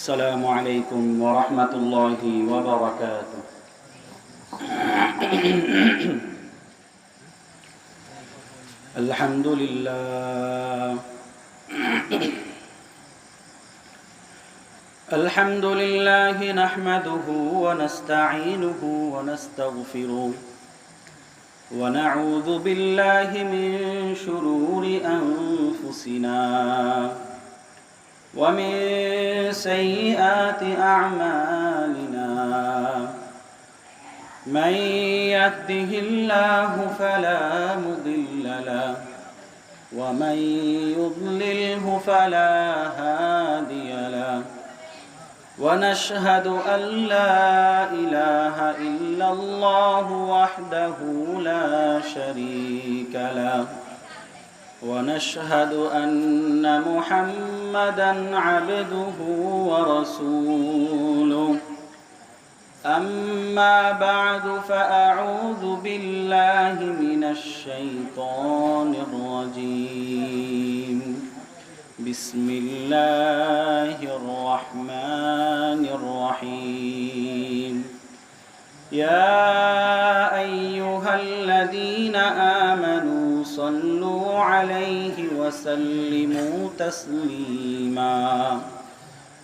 السلام عليكم ورحمة الله وبركاته. الحمد لله الحمد لله نحمده ونستعينه ونستغفره ونعوذ بالله من شرور أنفسنا ومن سيئات أعمالنا من يهده الله فلا مضل له ومن يضلله فلا هادي له ونشهد أن لا إله إلا الله وحده لا شريك له ونشهد أن محمدًا عبده ورسوله أما بعد فأعوذ بالله من الشيطان الرجيم بسم الله الرحمن الرحيم يا أيها الذين آمنوا صلوا عليه وسلموا تسليما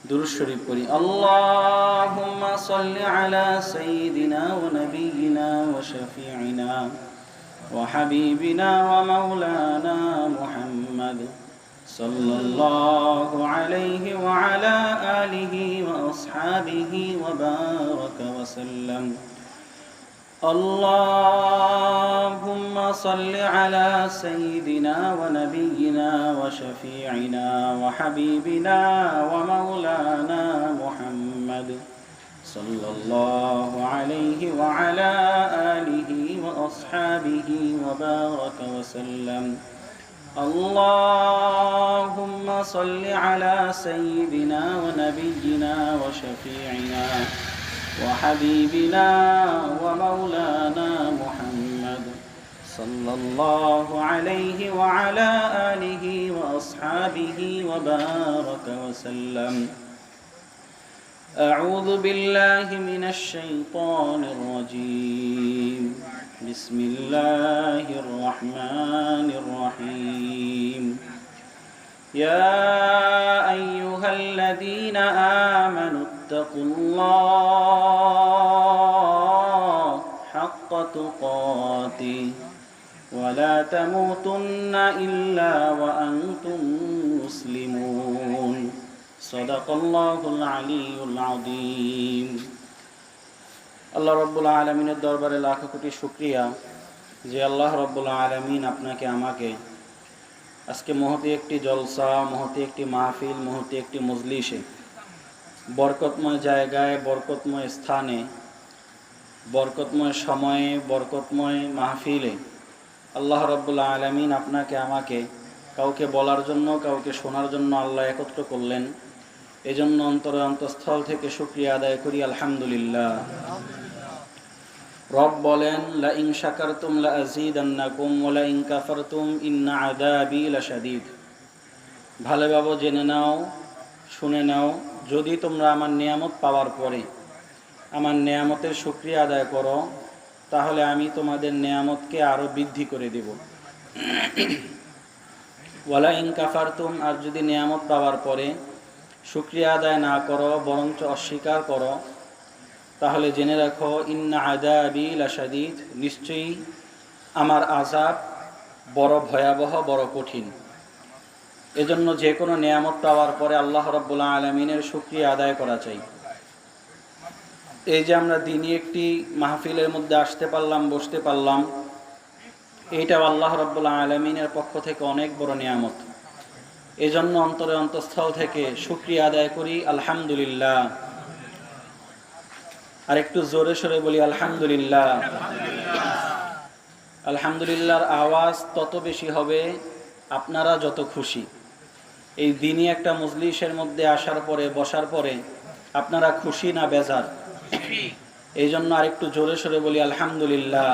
درود شريف قولي اللهم صل على سيدنا ونبينا وشفيعنا وحبيبنا ومولانا محمد صلى الله عليه وعلى آله وأصحابه وبارك وسلم اللهم صل على سيدنا ونبينا وشفيعنا وحبيبنا ومولانا محمد صلى الله عليه وعلى آله وأصحابه وبارك وسلم اللهم صل على سيدنا ونبينا وشفيعنا وحبيبنا ومولانا محمد صلى الله عليه وعلى آله وأصحابه وبارك وسلم أعوذ بالله من الشيطان الرجيم بسم الله الرحمن الرحيم يا أيها الذين آمنوا اتقوا الله حق تقاته ولا تموتن إلا وأنتم مسلمون صدق الله العلي العظيم আল্লাহ রব্বুল আলমিনের দরবারে লাখ কোটি শুকরিয়া যে আল্লাহ রব্বুল আলমিন আপনাকে আমাকে আজকে মহতি একটি জলসা, মহতি একটি মাহফিল, মহতি একটি মজলিসে, বরকতময় জায়গায়, বরকতময় স্থানে, বরকতময় সময়ে, বরকতময় মাহফিলে আল্লাহ রব্বুল আলমিন আপনাকে আমাকে কাউকে বলার জন্য, কাউকে শোনার জন্য আল্লাহ একত্র করলেন। এজন্য অন্তরে অন্তঃস্থল থেকে শুকরিয়া আদায় করি আলহামদুলিল্লাহ। রব বলেন লা ইন শাকারতুম লা আযীদান্নাকুম ওয়া লা ইন কাফারতুম ইন্না আযাবি লাশাদীদ। ভালোভাবে জেনে নাও, শুনে নাও, যদি তোমরা আমার নিয়ামত পাওয়ার পরে আমার নিয়ামতের শুকরিয়া আদায় করো তাহলে আমি তোমাদের নিয়ামতকে আরো বৃদ্ধি করে দেব। ওয়া লা ইন কাফারতুম, আর যদি নিয়ামত পাওয়ার পরে শুকরিয়া আদায় না করো বরঞ্চ অস্বীকার করো তাহলে জেনে রাখো ইন্না আযাবি লাশাদীদ, নিশ্চয়ই আমার আযাব বড় ভয়াবহ, বড় কঠিন। এজন্য যে কোনো নিয়ামত পাওয়ার পরে আল্লাহ রাব্বুল আলামিনের শুকরিয়া আদায় করা চাই। এই যে আমরা দিনই একটি মাহফিলের মধ্যে আসতে পারলাম, বসতে পারলাম, এইটাও আল্লাহ রাব্বুল আলামিনের পক্ষ থেকে অনেক বড় নিয়ামত। এজন্য অন্তরে অন্তঃস্থল থেকে শুকরিয়া আদায় করি আলহামদুলিল্লাহ। আর একটু জোরে সরে বলি আলহামদুলিল্লাহ। আলহামদুলিল্লাহর আওয়াজ তত বেশি হবে আপনারা যত খুশি। এই দিনই একটা মজলিসের মধ্যে আসার পরে, বসার পরে আপনারা খুশি না বেজার? এই জন্য আরেকটু জোরে সরে বলি আলহামদুলিল্লাহ।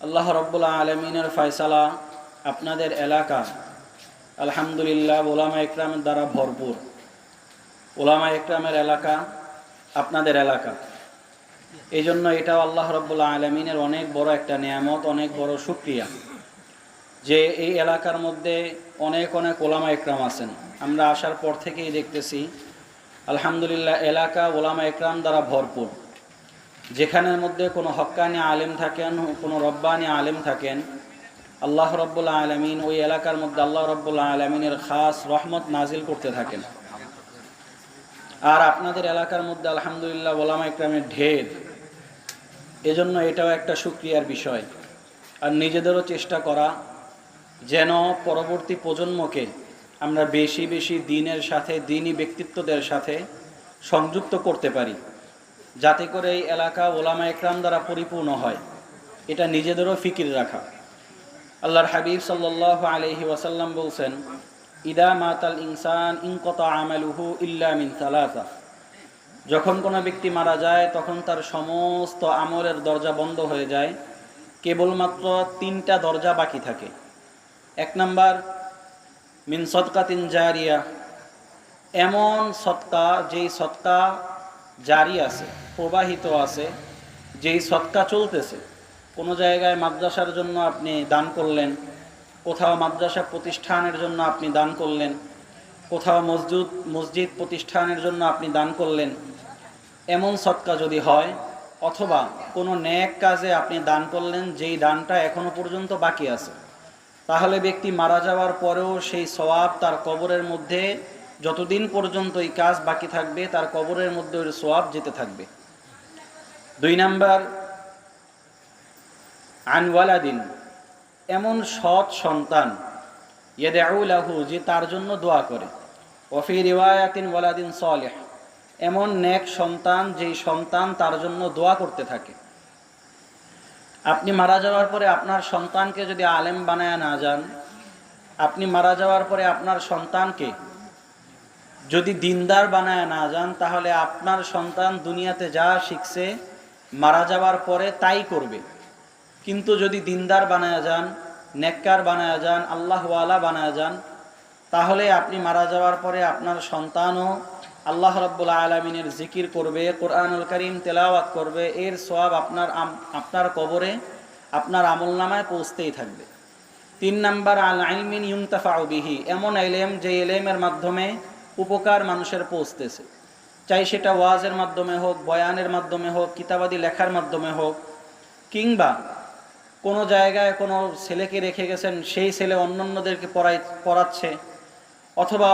আল্লাহ রাব্বুল আলামিনের ফয়সালা আপনাদের এলাকা আলহামদুলিল্লাহ ওলামা ইকরামের দ্বারা ভরপুর। ওলামা একরামের এলাকা আপনাদের এলাকা, এই জন্য এটাও আল্লাহ রাব্বুল আলামিনের অনেক বড় একটা নিয়ামত, অনেক বড় শুকরিয়া যে এই এলাকার মধ্যে অনেক অনেক ওলামা একরাম আছেন। আমরা আসার পর থেকেই দেখতেছি আলহামদুলিল্লাহ এলাকা ওলামা একরাম দ্বারা ভরপুর। যেখানের মধ্যে কোনো হক্কানি আলেম থাকেন, কোনো রব্বানি আলেম থাকেন, আল্লাহ রাব্বুল আলামিন ওই এলাকার মধ্যে আল্লাহ রাব্বুল আলামিনের খাস রহমত নাজিল করতে থাকেন। আর আপনাদের এলাকার মধ্যে আলহামদুলিল্লাহ ওলামা একরামের ঢের, এজন্য এটাও একটা শুকরিয়ার বিষয়। আর নিজেদেরও চেষ্টা করা যেন পরবর্তী প্রজন্মকে আমরা বেশি বেশি দিনের সাথে, দিনী ব্যক্তিত্বদের সাথে সংযুক্ত করতে পারি, যাতে করে এই এলাকা ওলামা একরাম দ্বারা পরিপূর্ণ হয়। এটা নিজেদেরও ফিকির রাখা। আল্লাহর হাবিব সাল্লাল্লাহু আলাইহি ওয়াসাল্লাম বলছেন, ইদা মাতাল ইনসান ইনকতা আমালুহু ইল্লা মিন সালাসা। যখন কোনো ব্যক্তি মারা যায় তখন তার সমস্ত আমলের দরজা বন্ধ হয়ে যায়, কেবলমাত্র 3টা দরজা বাকি থাকে। 1 নাম্বার মিন সদকাতিন জারিয়া, এমন সদকা যেই সদকা জারি আছে, প্রবাহিত আছে, যেই সদকা চলতেছে। কোনো জায়গায় মাদ্রাসার জন্য আপনি দান করলেন, কোথাও মাদ্রাসা প্রতিষ্ঠানের জন্য আপনি দান করলেন, কোথাও মসজিদ প্রতিষ্ঠানের জন্য আপনি দান করলেন, এমন সদকা যদি হয়, অথবা কোনো নেক কাজে আপনি দান করলেন যেই দানটা এখনো পর্যন্ত বাকি আছে, তাহলে ব্যক্তি মারা যাওয়ার পরেও সেই সওয়াব তার কবরের মধ্যে যতদিন পর্যন্ত এই কাজ বাকি থাকবে তার কবরের মধ্যে ওই সওয়াব যেতে থাকবে। 2 নাম্বার আন ওয়ালাদিন, এমন সৎ সন্তান ইয়াদউ লাহু, যে তার জন্য দোয়া করে। ওয়াফি রিওয়ায়াতিন ওয়ালাদিন সালিহ, এমন নেক সন্তান যেই সন্তান তার জন্য দোয়া করতে থাকে। আপনি মারা যাওয়ার পরে আপনার সন্তানকে যদি আলেম বানায় না যান, আপনি মারা যাওয়ার পরে আপনার সন্তানকে যদি দিনদার বানায় না যান, তাহলে আপনার সন্তান দুনিয়াতে যা শিখছে মারা যাওয়ার পরে তাই করবে। কিন্তু যদি দিনদার বানায় যান, নেককার বানায় যান, আল্লাহওয়ালা বানায় যান, তাহলে আপনি মারা যাওয়ার পরে আপনার সন্তানও আল্লাহ রাব্বুল আলামিনের জিকির করবে, কোরআনুল কারীম তেলাওয়াত করবে, এর সওয়াব আপনার কবরে, আপনার আমলনামায় পৌঁছতেই থাকবে। 3 নাম্বার আল ইলমিন ইউনতাফাউ বিহি, এমন ইলম যে ইলমের মাধ্যমে উপকার মানুষের পৌঁছতেছে, চাই সেটা ওয়াজের মাধ্যমে হোক, বয়ানের মাধ্যমে হোক, কিতাবাদি লেখার মাধ্যমে হোক, কিংবা কোনো জায়গায় কোনো ছেলেকে রেখে গেছেন, সেই ছেলে অন্যান্যদেরকে পড়াচ্ছে, অথবা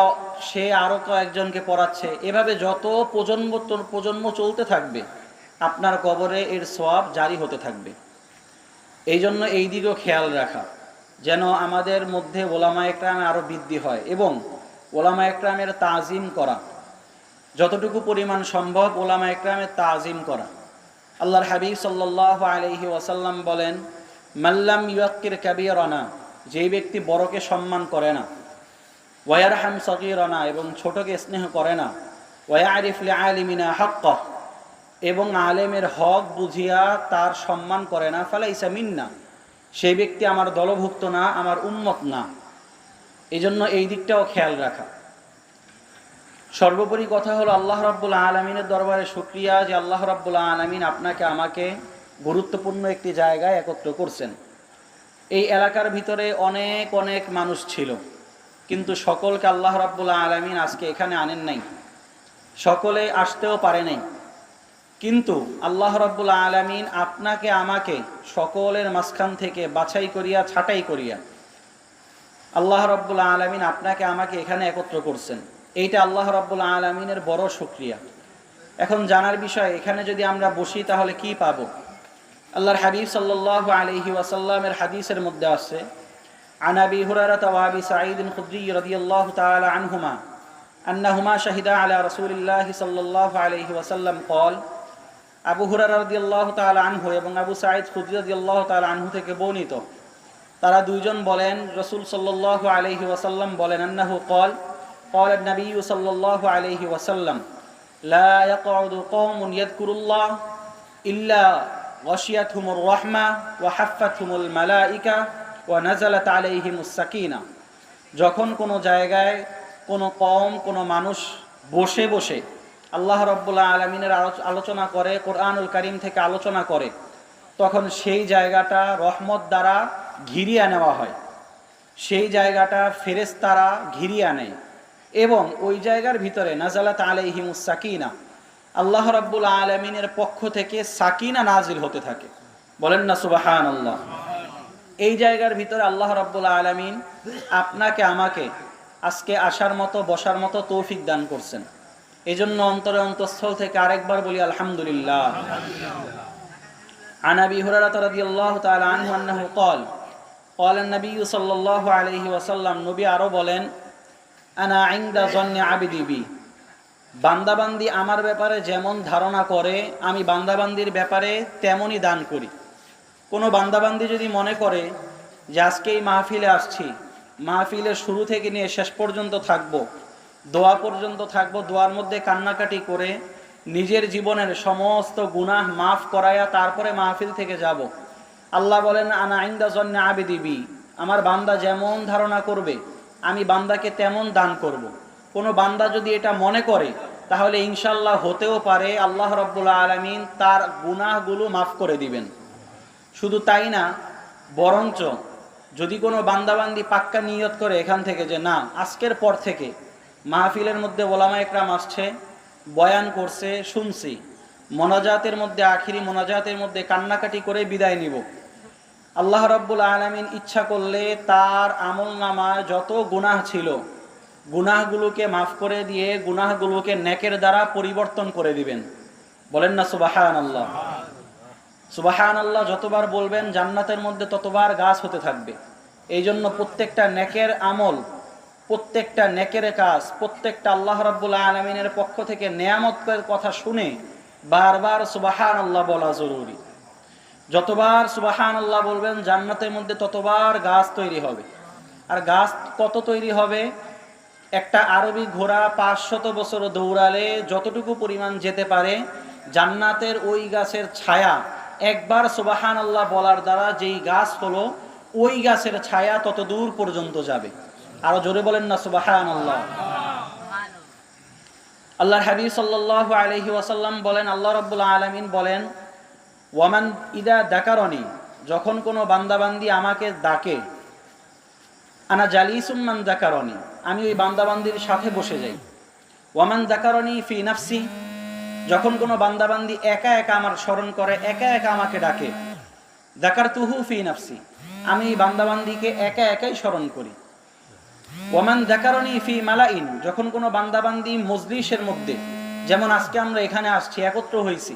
সে আরও কয়েকজনকে পড়াচ্ছে। এভাবে যত প্রজন্ম চলতে থাকবে আপনার কবরে এর সওয়াব জারি হতে থাকবে। এই জন্য এই দিকেও খেয়াল রাখা যেন আমাদের মধ্যে ওলামা একরামে আরও বৃদ্ধি হয়, এবং ওলামা একরামের তাজিম করা, যতটুকু পরিমাণ সম্ভব ওলামা একরামের তাজিম করা। আল্লাহর হাবিব সাল্লাল্লাহু আলাইহি ওয়াসাল্লাম বলেন, মাল্লাম ইউক্কির কাবীরানা, যেই ব্যক্তি বড়কে সম্মান করে না, ওয়ায়ারহাম সগীরানা, এবং ছোটকে স্নেহ করে না, ওয়ায়ারিফ লিআলিমিনা হাক্কাহ, এবং আলেমের হক বুঝিয়া তার সম্মান করে না, ফালাইসা মিন্না, সেই ব্যক্তি আমার দলভুক্ত না, আমার উম্মত না। এই জন্য এই দিকটাও খেয়াল রাখা। সর্বোপরি কথা হলো আল্লাহ রাব্বুল আলামিনের দরবারে শুকরিয়া যে আল্লাহ রাব্বুল আলামিন আপনাকে আমাকে গুরুত্বপূর্ণ একটি জায়গায় একত্র করছেন। এই এলাকার ভিতরে অনেক অনেক মানুষ ছিল, কিন্তু সকলকে আল্লাহ রাব্বুল আলামিন আজকে এখানে আনেন নাই, সকলে আসতেও পারে নাই। কিন্তু আল্লাহ রাব্বুল আলামিন আপনাকে আমাকে সকলের মাঝখান থেকে বাছাই করিয়া, ছাঁটাই করিয়া আল্লাহ রাব্বুল আলামিন আপনাকে আমাকে এখানে একত্র করছেন। এইটা আল্লাহ রাব্বুল আলামিনের বড় শুকরিয়া। এখন জানার বিষয়, এখানে যদি আমরা বসি তাহলে কি পাবো? আল্লাহর হাবিব সাল্লাল্লাহু আলাইহি ওয়াসাল্লামের হাদিসের মধ্যে আছে, আন আবি হুরায়রা ওয়া আবি সাঈদ খুদরি রাদিয়াল্লাহু তাআলা আনহুমা আন্নাহুমা শাহিদা আলা রাসূলিল্লাহি সাল্লাল্লাহু আলাইহি ওয়াসাল্লাম ক্বাল, আবু হুরায়রা রাদিয়াল্লাহু তাআলা আনহু এবং আবু সাঈদ খুদরি রাদিয়াল্লাহু তাআলা আনহু থেকে বর্ণিত, তারা দুইজন বলেন, রাসূল সাল্লাল্লাহু আলাইহি ওয়াসাল্লাম বলেন, আন্নাহু ক্বাল قال النبي صلى الله عليه وسلم لا يقعد قوم يذكروا الله إلا غشيتهم الرحمة وحفتهم الملائكة ونزلت عليهم السكينة। যখন কোনো জায়গায় কোনো কওম, কোনো মানুষ বসে বসে আল্লাহ রাব্বুল আলামিনের আলোচনা করে, কোরআনুল কারীম থেকে আলোচনা করে, তখন সেই জায়গাটা রহমত দ্বারা ঘিরিয়ে নেওয়া হয়, সেই জায়গাটা ফেরেশতারা ঘিরিয়ে আনে এবং ওই জায়গার ভিতরে নাজালাত আলাইহিমুস সাকিনা, আল্লাহ রাব্বুল আলামিনের পক্ষ থেকে সাকিনা নাজিল হতে থাকে। বলেন না সুবহানাল্লাহ। এই জায়গার ভিতরে আল্লাহ রাব্বুল আলামিন আপনাকে আমাকে আজকে আসার মতো বসার মতো তৌফিক দান করছেন। এজন্য অন্তরে অন্তঃস্থল থেকে আরেকবার বলি আলহামদুলিল্লাহ। আন আবি হুরায়রা রাদিয়াল্লাহু তাআলা আনহু আন্নাহু ক্বাল ক্বালা নবী সাল্লাল্লাহু আলাইহি ওয়াসাল্লাম, নবী আরো বলেন, আনা ইনদা যন্নি আবদি বি, বান্দাবান্দি আমার ব্যাপারে যেমন ধারণা করে আমি বান্দাবান্দির ব্যাপারে তেমনই দান করি। কোনো বান্দাবান্দি যদি মনে করে যে আজকে এই মাহফিলে আসছি, মাহফিলের শুরু থেকে নিয়ে শেষ পর্যন্ত থাকব, দোয়া পর্যন্ত থাকব, দোয়ার মধ্যে কান্নাকাটি করে নিজের জীবনের সমস্ত গুনাহ মাফ করায়া তারপরে মাহফিল থেকে যাব, আল্লাহ বলেন আনা ইনদা যন্নি আবদি বি, আমার বান্দা যেমন ধারণা করবে আমি বান্দাকে তেমন দান করব। কোনো বান্দা যদি এটা মনে করে তাহলে ইনশাল্লাহ হতেও পারে আল্লাহ রাব্বুল আলামিন তার গুনাহগুলো মাফ করে দিবেন। শুধু তাই না, বরঞ্চ যদি কোনো বান্দাবান্দি পাক্কা নিয়ত করে এখান থেকে যে না, আজকের পর থেকে মাহফিলের মধ্যে ওলামা একরাম আসছে, বয়ান করছে, শুনছি, মোনাজাতের মধ্যে আখিরি মোনাজাতের মধ্যে কান্নাকাটি করে বিদায় নিব, আল্লাহ রাব্বুল আলামিন ইচ্ছা করলে তার আমলনামায় যত গুনাহ ছিল গুনাহগুলোকে মাফ করে দিয়ে গুনাহগুলোকে নেকের দ্বারা পরিবর্তন করে দিবেন। বলেন না সুবহানাল্লাহ। সুবহানাল্লাহ যতবার বলবেন জান্নাতের মধ্যে ততবার গাছ হতে থাকবে। এই জন্য প্রত্যেকটা নেকের আমল, প্রত্যেকটা নেকের কাজ, প্রত্যেকটা আল্লাহ রাব্বুল আলামিনের পক্ষ থেকে নেয়ামতের কথা শুনে বারবার সুবহানাল্লাহ বলা জরুরি। যতবার সুবহানাল্লাহ বলবেন জান্নাতের মধ্যে ততবার গাছ তৈরি হবে। আর গাছ কত তৈরি হবে? একটা আরবি ঘোড়া 500 বছর দৌড়ালে যতটুকু পরিমাণ যেতে পারে, জান্নাতের ওই গাছের ছায়া একবার সুবহানাল্লাহ বলার দ্বারা যেই গাছ হলো ওই গাছের ছায়া তত দূর পর্যন্ত যাবে। আরো জোরে বলেন না সুবহানাল্লাহ। আল্লাহর হাবিব সাল্লাল্লাহু আলাইহি ওয়াসাল্লাম বলেন, আল্লাহ রাব্বুল আলামিন বলেন, ওয়ামান ইদা দাকারনি, যখন কোনো বান্দাবান্দি আমাকে ডাকে, আনা জালিসুম মান দাকারনি, আমি ওই বান্দাবান্দির সাথে বসে যাই। ওয়ামান দাকারনি ফি নাফসি, যখন কোনো বান্দাবান্দি একা একা আমার স্মরণ করে, একা একা আমাকে ডাকে, দাকারতুহু ফি নাফসি, আমি বান্দাবান্দিকে একা একাই স্মরণ করি। ওয়ামান দাকারনি ফি মালাইন, যখন কোনো বান্দাবান্দি মজলিসের মধ্যে, যেমন আজকে আমরা এখানে আসছি, একত্র হয়েছি,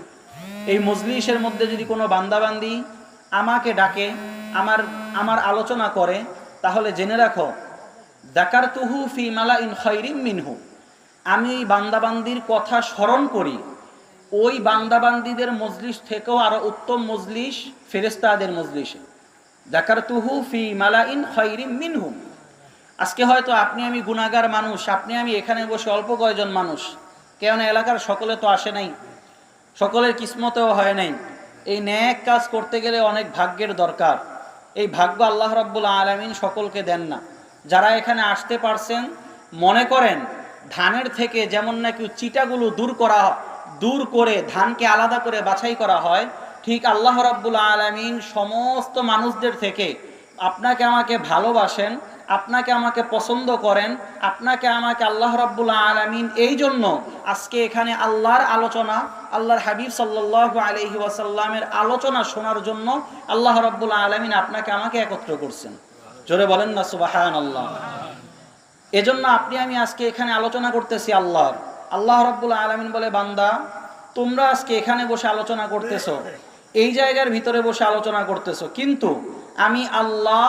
এই মজলিসের মধ্যে যদি কোনো বান্দাবান্দি আমাকে ডাকে, আমার আলোচনা করে, তাহলে জেনে রাখো দাকারতুহু ফি মালাইন খায়রিম মিনহু, আমি এই বান্দাবান্দির কথা স্মরণ করি ওই বান্দাবান্দিদের মজলিস থেকেও আরো উত্তম মজলিস ফেরেশতাদের মজলিসে। দাকারতুহু ফি মালাইন খায়রিম মিনহু। আজকে হয়তো আপনি আমি গুনাহগার মানুষ, আপনি আমি এখানে বসে অল্প কয়েকজন মানুষ, কেন এলাকার সকলে তো আসে নাই, সকলের কিসমতেও হয় নাই। এই ন্যাক কাজ করতে গেলে অনেক ভাগ্যের দরকার। এই ভাগ্য আল্লাহ রাব্বুল আলামিন সকলকে দেন না। যারা এখানে আসতে পারছেন, মনে করেন ধানের থেকে যেমন নাকি চিটাগুলো দূর করে ধানকে আলাদা করে বাছাই করা হয়, ঠিক আল্লাহ রাব্বুল আলামিন সমস্ত মানুষদের থেকে আপনাকে আমাকে ভালোবাসেন, আপনাকে আমাকে পছন্দ করেন, আপনাকে আমাকে আল্লাহ রাব্বুল আলামিন এই জন্য আজকে এখানে আল্লাহর আলোচনা, আল্লাহর হাবিব সাল্লাল্লাহু আলাইহি ওয়াসাল্লামের আলোচনা শোনার জন্য আল্লাহ রাব্বুল আলামিন আপনাকে আমাকে একত্র করছেন। জোরে বলেন না সুবহানাল্লাহ। এজন্য আপনি আমি আজকে এখানে আলোচনা করতেছি আল্লাহর। আল্লাহ রাব্বুল আলামিন বলে, বান্দা তোমরা আজকে এখানে বসে আলোচনা করতেছো, এই জায়গার ভিতরে বসে আলোচনা করতেছো, কিন্তু আমি আল্লাহ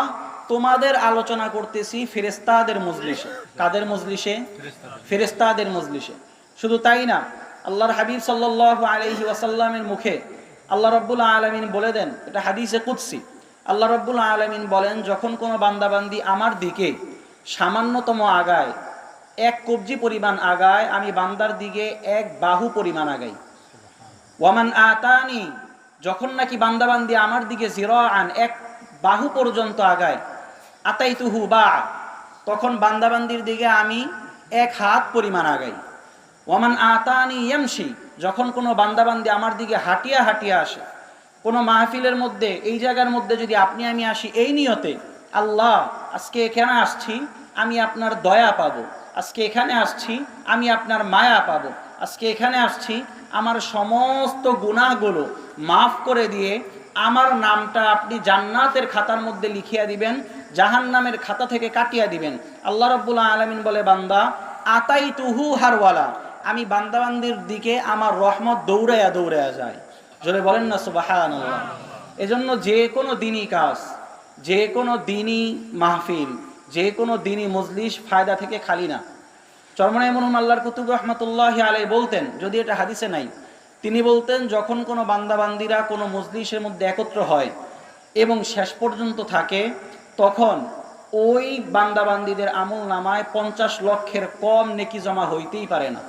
তোমাদের আলোচনা করতেছি ফেরেশতাদের মজলিসে। কাদের মজলিসে? ফেরেশতাদের মজলিসে। শুধু তাই না, আল্লাহর হাবিব সাল্লাল্লাহু আলাইহি ওয়াসাল্লামের মুখে আল্লাহ রাব্বুল আলামিন বলে দেন, এটা হাদিসে কুদসি, আল্লাহ রাব্বুল আলামিন বলেন, যখন কোনো বান্দাবান্দি আমার দিকে সামান্যতম আগায়, এক কবজি পরিমাণ আগায়, আমি বান্দার দিকে এক বাহু পরিমাণ আগাই। ওয়ামান আতানি, যখন নাকি বান্দাবান্দি আমার দিকে জিরাআন, এক বাহু পর্যন্ত আগায়, আতাইতুহু বা, তখন বান্দাবান্দির দিকে আমি এক হাত পরিমাণ আগাই। ওয়ামান আতানি ইয়ামশি, যখন কোনো বান্দাবান্দি আমার দিকে হাঁটিয়া হাঁটিয়া আসে, কোনো মাহফিলের মধ্যে এই জায়গার মধ্যে যদি আপনি আমি আসি এই নিয়তে, আল্লাহ আজকে এখানে আসছি আমি আপনার দয়া পাবো, আজকে এখানে আসছি আমি আপনার মায়া পাবো, আজকে এখানে আসছি আমার সমস্ত গুনাহগুলো মাফ করে দিয়ে আমার নামটা আপনি জান্নাতের খাতার মধ্যে লিখিয়া দিবেন, জাহান্নামের খাতা থেকে কাটিয়া দিবেন। আল্লাহ রাব্বুল আলামিন বলে, বান্দা আতাইতুহু হারওয়ালা, আমি বান্দাবান্দির দিকে আমার রহমত দৌড়াইয়া দৌড়াইয়া যায়। জোরে বলেন না সুবহানাল্লাহ। এজন্য যে কোনো দিনই কাজ, যে কোনো দিনই মাহফিল, যে কোনো দিনই মজলিস ফায়দা থেকে খালি না। চরমনাই মরহুম আল্লাহর কুতুব রহমতুল্লাহি আলাইহি বলতেন, যদি এটা হাদিসে নাই, তিনি বলতেন যখন কোনো বান্দাবান্দিরা কোনো মজলিসের মধ্যে একত্র হয় এবং শেষ পর্যন্ত থাকে, তখন ওই বান্দাবান্দিদের আমল নামায় 50 লক্ষের কম নেকি জমা হইতেই পারে না।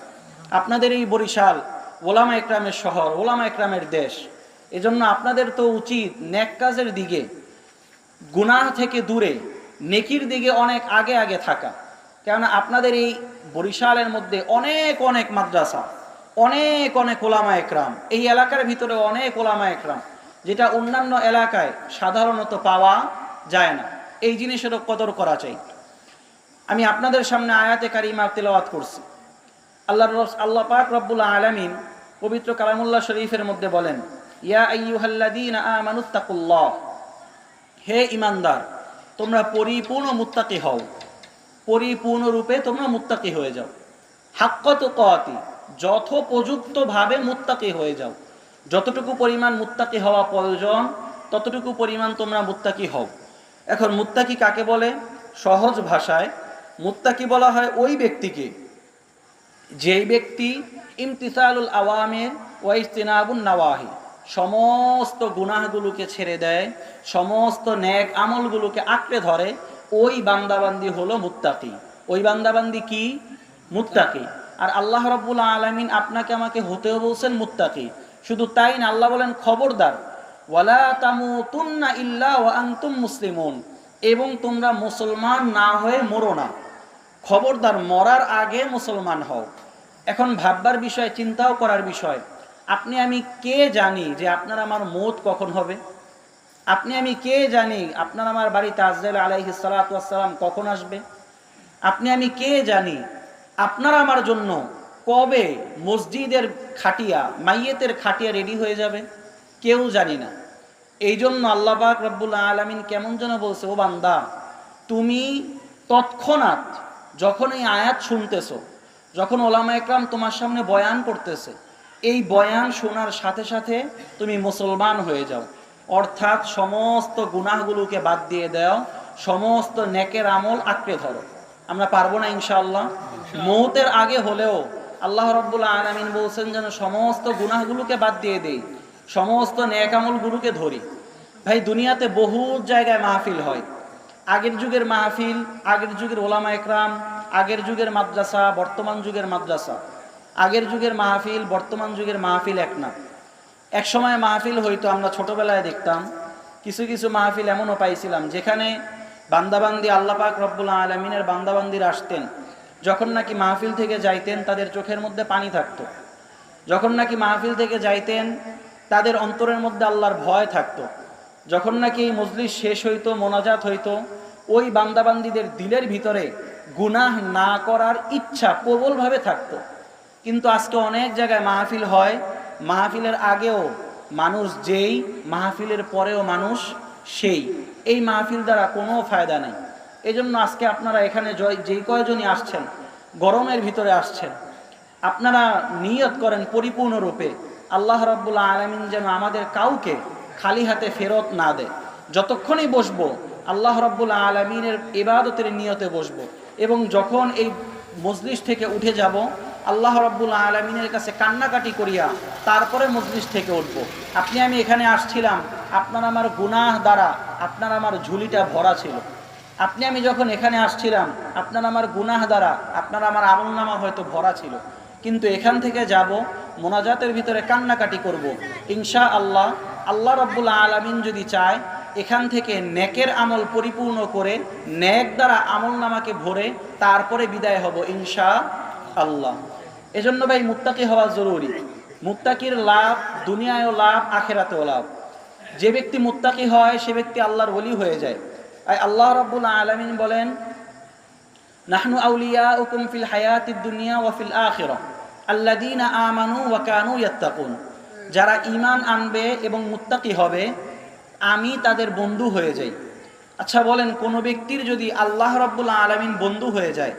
আপনাদের এই বরিশাল ওলামা একরামের শহর, ওলামা একরামের দেশ, এজন্য আপনাদের তো উচিত নেক কাজের দিকে, গুনাহ থেকে দূরে, নেকির দিকে অনেক আগে আগে থাকা। কেননা আপনাদের এই বরিশালের মধ্যে অনেক অনেক মাদ্রাসা, অনেক অনেক ওলামা একরাম, এই এলাকার ভিতরে অনেক ওলামা একরাম, যেটা অন্যান্য এলাকায় সাধারণত পাওয়া যায় না। এই জিনিসেরও কদর করা চাই। আমি আপনাদের সামনে আয়াতে কারিমা তেলাওয়াত করছি। আল্লাহ পাক রব্বুল আলামিন পবিত্র কালামুল্লাহ শরীফের মধ্যে বলেন, ইয়া আইয়ুহাল্লাযীনা আমানুত্তাকুল্লাহ, হে ঈমানদার তোমরা পরিপূর্ণ মুত্তাকি হও, পরিপূর্ণরূপে তোমরা মুত্তাকি হয়ে যাও। হাক্কা তুকাতি, যথোপযুক্তভাবে মুত্তাকি হয়ে যাও। যতটুকু পরিমাণ মুত্তাকি হওয়া প্রয়োজন ততটুকু পরিমাণ তোমরা মুত্তাকি হও। এখন মুত্তাকি কাকে বলে? সহজ ভাষায় মুত্তাকি বলা হয় ওই ব্যক্তিকে যেই ব্যক্তি ইমতিসালুল আওয়ামির ওয়া ইজতিনাবুন নাওয়াহি, সমস্ত গুনাহগুলোকে ছেড়ে দেয়, সমস্ত নেক আমলগুলোকে আঁকড়ে ধরে, ওই বান্দাবান্দি হলো মুত্তাকি। ওই বান্দাবান্দি কি? মুত্তাকি। আর আল্লাহ রাব্বুল আলামিন আপনাকে আমাকে হতেও বলছেন মুত্তাকি। শুধু তাই না, আল্লাহ বলেন খবরদার, ওয়ালা তামুতুন্না ইল্লা ওয়া আনতুম মুসলিমুন, এবং তোমরা মুসলমান না হয়ে মরো না। খবরদার, মরার আগে মুসলমান হও। এখন ভাববার বিষয়, চিন্তাও করার বিষয়, আপনি আমি কে জানি যে আপনার আমার মৌত কখন হবে? আপনি আমি কে জানি আপনার আমার বাড়িতে আজরাইল আলাইহিস সালাতু ওয়াস সালাম কখন আসবে? আপনি আমি কে জানি আপনার আমার জন্য কবে মসজিদের খাটিয়া, মাইয়েতের খাটিয়া রেডি হয়ে যাবে? কেউ জানি না। এই জন্য আল্লাহ পাক রব্বুল আলামিন কেমন যেন বলছে, ও বান্দা তুমি তৎক্ষণাৎ যখন এই আয়াত শুনতেছো, যখন ওলামা একরাম তোমার সামনে বয়ান করতেছে, এই বয়ান শোনার সাথে সাথে তুমি মুসলমান হয়ে যাও। অর্থাৎ সমস্ত গুনাহগুলোকে বাদ দিয়ে দাও, সমস্ত নেকের আমল আঁকড়ে ধরো। আমরা পারবো না ইনশাআল্লাহ? মৌতের আগে হলেও আল্লাহ রাব্বুল আলামিন বলছেন যেন সমস্ত গুনাহগুলোকে বাদ দিয়ে দেই, সমস্ত নেক আমলগুলোকে ধরি। ভাই, দুনিয়াতে বহু জায়গায় মাহফিল হয়। আগের যুগের মাহফিল, আগের যুগের ওলামা একরাম, আগের যুগের মাদ্রাসা, বর্তমান যুগের মাদ্রাসা, আগের যুগের মাহফিল, বর্তমান যুগের মাহফিল এক না। এক সময় মাহফিল হইতো, আমরা ছোটবেলায় দেখতাম, কিছু কিছু মাহফিল এমনও পাইছিলাম যেখানে বান্দাবান্দি, আল্লাহ পাক রব্বুল আলামিনের বান্দাবান্দিরা আসতেন, যখন নাকি মাহফিল থেকে যাইতেন তাদের চোখের মধ্যে পানি থাকতো, যখন নাকি মাহফিল থেকে যাইতেন তাদের অন্তরের মধ্যে আল্লাহর ভয় থাকতো, যখন নাকি এই মজলিস শেষ হইতো, মোনাজাত হইতো, ওই বান্দাবান্দিদের দিলের ভিতরে গুনাহ না করার ইচ্ছা প্রবলভাবে থাকতো। কিন্তু আজকে অনেক জায়গায় মাহফিল হয়, মাহফিলের আগেও মানুষ যেই, মাহফিলের পরেও মানুষ সেই। এই মাহফিল দ্বারা কোনো ফায়দা নেই। এই জন্য আজকে আপনারা এখানে যেই কয়জনই আসছেন, গরমের ভিতরে আসছেন, আপনারা নিয়ত করেন পরিপূর্ণরূপে আল্লাহ রাব্বুল আলামিন যেন আমাদের কাউকে খালি হাতে ফেরত না দেয়। যতক্ষণই বসবো আল্লাহ রাব্বুল আলামিনের ইবাদতের নিয়তে বসবো, এবং যখন এই মজলিস থেকে উঠে যাব আল্লাহ রাব্বুল আলামিনের কাছে কান্নাকাটি করিয়া তারপরে মজলিস থেকে উঠবো। আপনি আমি এখানে আসছিলাম, আপনার আমার গুনাহ দ্বারা আপনার আমার ঝুলিটা ভরা ছিল। আপনি আমি যখন এখানে আসছিলাম, আপনার আমার গুনাহ দ্বারা আপনার আমার আমলনামা হয়তো ভরা ছিল। কিন্তু এখান থেকে যাব, মোনাজাতের ভিতরে কান্নাকাটি করব, ইনশাআল্লাহ আল্লাহ রাব্বুল আলামিন যদি চায় এখান থেকে নেকের আমল পরিপূর্ণ করে নেক দ্বারা আমলনামাকে ভরে তারপরে বিদায় হব ইনশাআল্লাহ। এজন্য ভাই মুত্তাকি হওয়া জরুরি। মুত্তাকির লাভ দুনিয়ায়ও লাভ, আখিরাতেও লাভ। যে ব্যক্তি মুত্তাকি হয় সে ব্যক্তি আল্লাহর ওলি হয়ে যায়। আর আল্লাহ রাব্বুল আলামিন বলেন, নাহনু আউলিয়াউকুম ফিল হায়াতিদ দুনিয়া ওয়া ফিল আখিরাহ আল্লাযীনা আমানু ওয়া কানু ইয়াত্তাকুন। যারা ঈমান আনবে এবং মুত্তাকি হবে আমি তাদের বন্ধু হয়ে যাই। আচ্ছা বলেন, কোনো ব্যক্তির যদি আল্লাহ রাব্বুল আলামিন বন্ধু হয়ে যায়,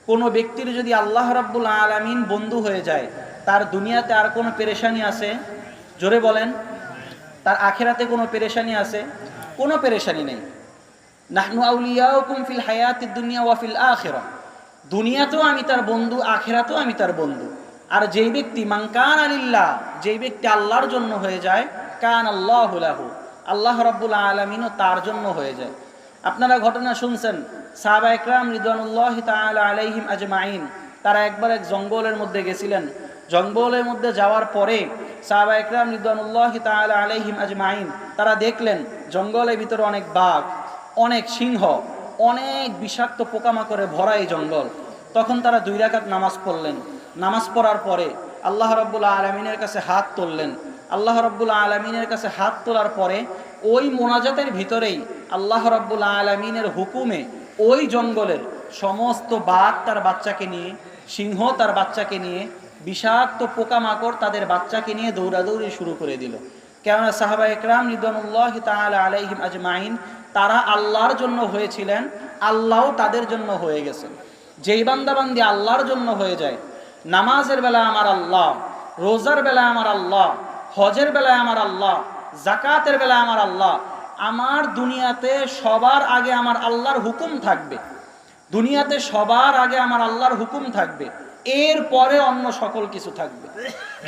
কোনো ব্যক্তির যদি আল্লাহ রাব্বুল আলামিন বন্ধু হয়ে যায়, তার দুনিয়াতে আর কোনো পেরেশানি আছে? জোরে বলেন। তার আখিরাতে কোনো পেরেশানি আছে? কোনো পেরেশানি নেই। নাহনু আউলিয়াউকুম ফিল হায়াতিদ দুনিয়া ওয়া ফিল আখিরাহ, দুনিয়াতেও আমি তার বন্ধু, আখিরাতেও আমি তার বন্ধু। আর যেই ব্যক্তি মান কানা লিল্লাহ, যেই ব্যক্তি আল্লাহর জন্য হয়ে যায়, কান আল্লাহু লাহু, আল্লাহ রাব্বুল আলামিনও তার জন্য হয়ে যায়। আপনারা ঘটনা শুনছেন, সাহাবা ইকরাম রিদওয়ানুল্লাহি তাআলা আলাইহিম আজমাইন, তারা একবার এক জঙ্গলের মধ্যে গেছিলেন। জঙ্গলের মধ্যে যাওয়ার পরে সাহাবা ইকরাম রিদওয়ানুল্লাহি তাআলা আলাইহিম আজমাইন তারা দেখলেন জঙ্গলের ভিতরে অনেক বাঘ, অনেক সিংহ, অনেক বিষাক্ত পোকামাকড়ে ভরা এই জঙ্গল। তখন তারা 2 রাকাত নামাজ পড়লেন। নামাজ পড়ার পরে আল্লাহ রাব্বুল আলামিনের কাছে হাত তুললেন। আল্লাহ রাব্বুল আলামিনের কাছে হাত তোলার পরে ওই মোনাজাতের ভিতরেই আল্লাহ রাব্বুল আলামিনের হুকুমে ওই জঙ্গলের সমস্ত বাঘ তার বাচ্চাকে নিয়ে, সিংহ তার বাচ্চাকে নিয়ে, বিষাক্ত পোকামাকড় তাদের বাচ্চাকে নিয়ে দৌড়াদৌড়ি শুরু করে দিল। কেননা সাহাবা ইকরাম রিদওয়ানুল্লাহি তাআলা আলাইহিম আজমাইন তারা আল্লাহর জন্য হয়েছিলেন, আল্লাহও তাদের জন্য হয়ে গেছেন। যেই বান্দাবান্দি আল্লাহর জন্য হয়ে যায়, নামাজের বেলা আমার আল্লাহ, রোজার বেলা আমার আল্লাহ, হজের বেলায় আমার আল্লাহ, জাকাতের বেলায় আমার আল্লাহ, আমার দুনিয়াতে সবার আগে আমার আল্লাহর হুকুম থাকবে। দুনিয়াতে সবার আগে আমার আল্লাহর হুকুম থাকবে, এরপরে অন্য সকল কিছু থাকবে।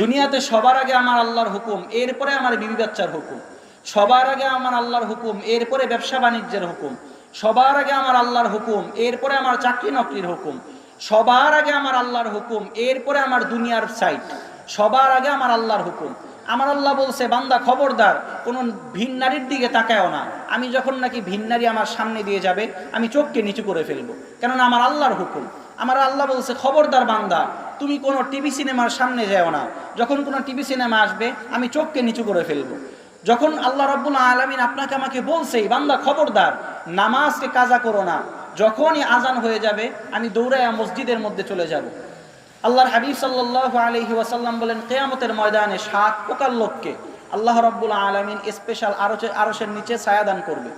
দুনিয়াতে সবার আগে আমার আল্লাহর হুকুম, এরপরে আমার বিবি বাচ্চার হুকুম। সবার আগে আমার আল্লাহর হুকুম, এরপরে ব্যবসা বাণিজ্যের হুকুম। সবার আগে আমার আল্লাহর হুকুম, এরপরে আমার চাকরি নকরির হুকুম। সবার আগে আমার আল্লাহর হুকুম, এরপরে আমার দুনিয়ার সাইট। সবার আগে আমার আল্লাহর হুকুম। আমার আল্লাহ বলছে, বান্দা খবরদার কোনো ভিন নারীর দিকে তাকায়ও না। আমি যখন নাকি ভিন নারী আমার সামনে দিয়ে যাবে আমি চোখকে নিচু করে ফেলবো, কেননা আমার আল্লাহর হুকুম। আমার আল্লাহ বলছে, খবরদার বান্দা তুমি কোনো টিভি সিনেমার সামনে যাও না। যখন কোনো টিভি সিনেমা আসবে আমি চোখকে নিচু করে ফেলবো। যখন আল্লাহ রাব্বুল আলামিন আপনাকে আমাকে বলছে, বান্দা খবরদার নামাজকে কাজা করো না, যখনই আজান হয়ে যাবে আমি দৌড়াইয়া মসজিদের মধ্যে চলে যাব। আল্লাহর হাবিব সাল্লাল্লাহু আলাইহি ওয়াসাল্লাম বলেন, কিয়ামতের ময়দানে 7 প্রকার লোককে আল্লাহ রাব্বুল আলামিন স্পেশাল আরশের নিচে ছায়া দান করবে।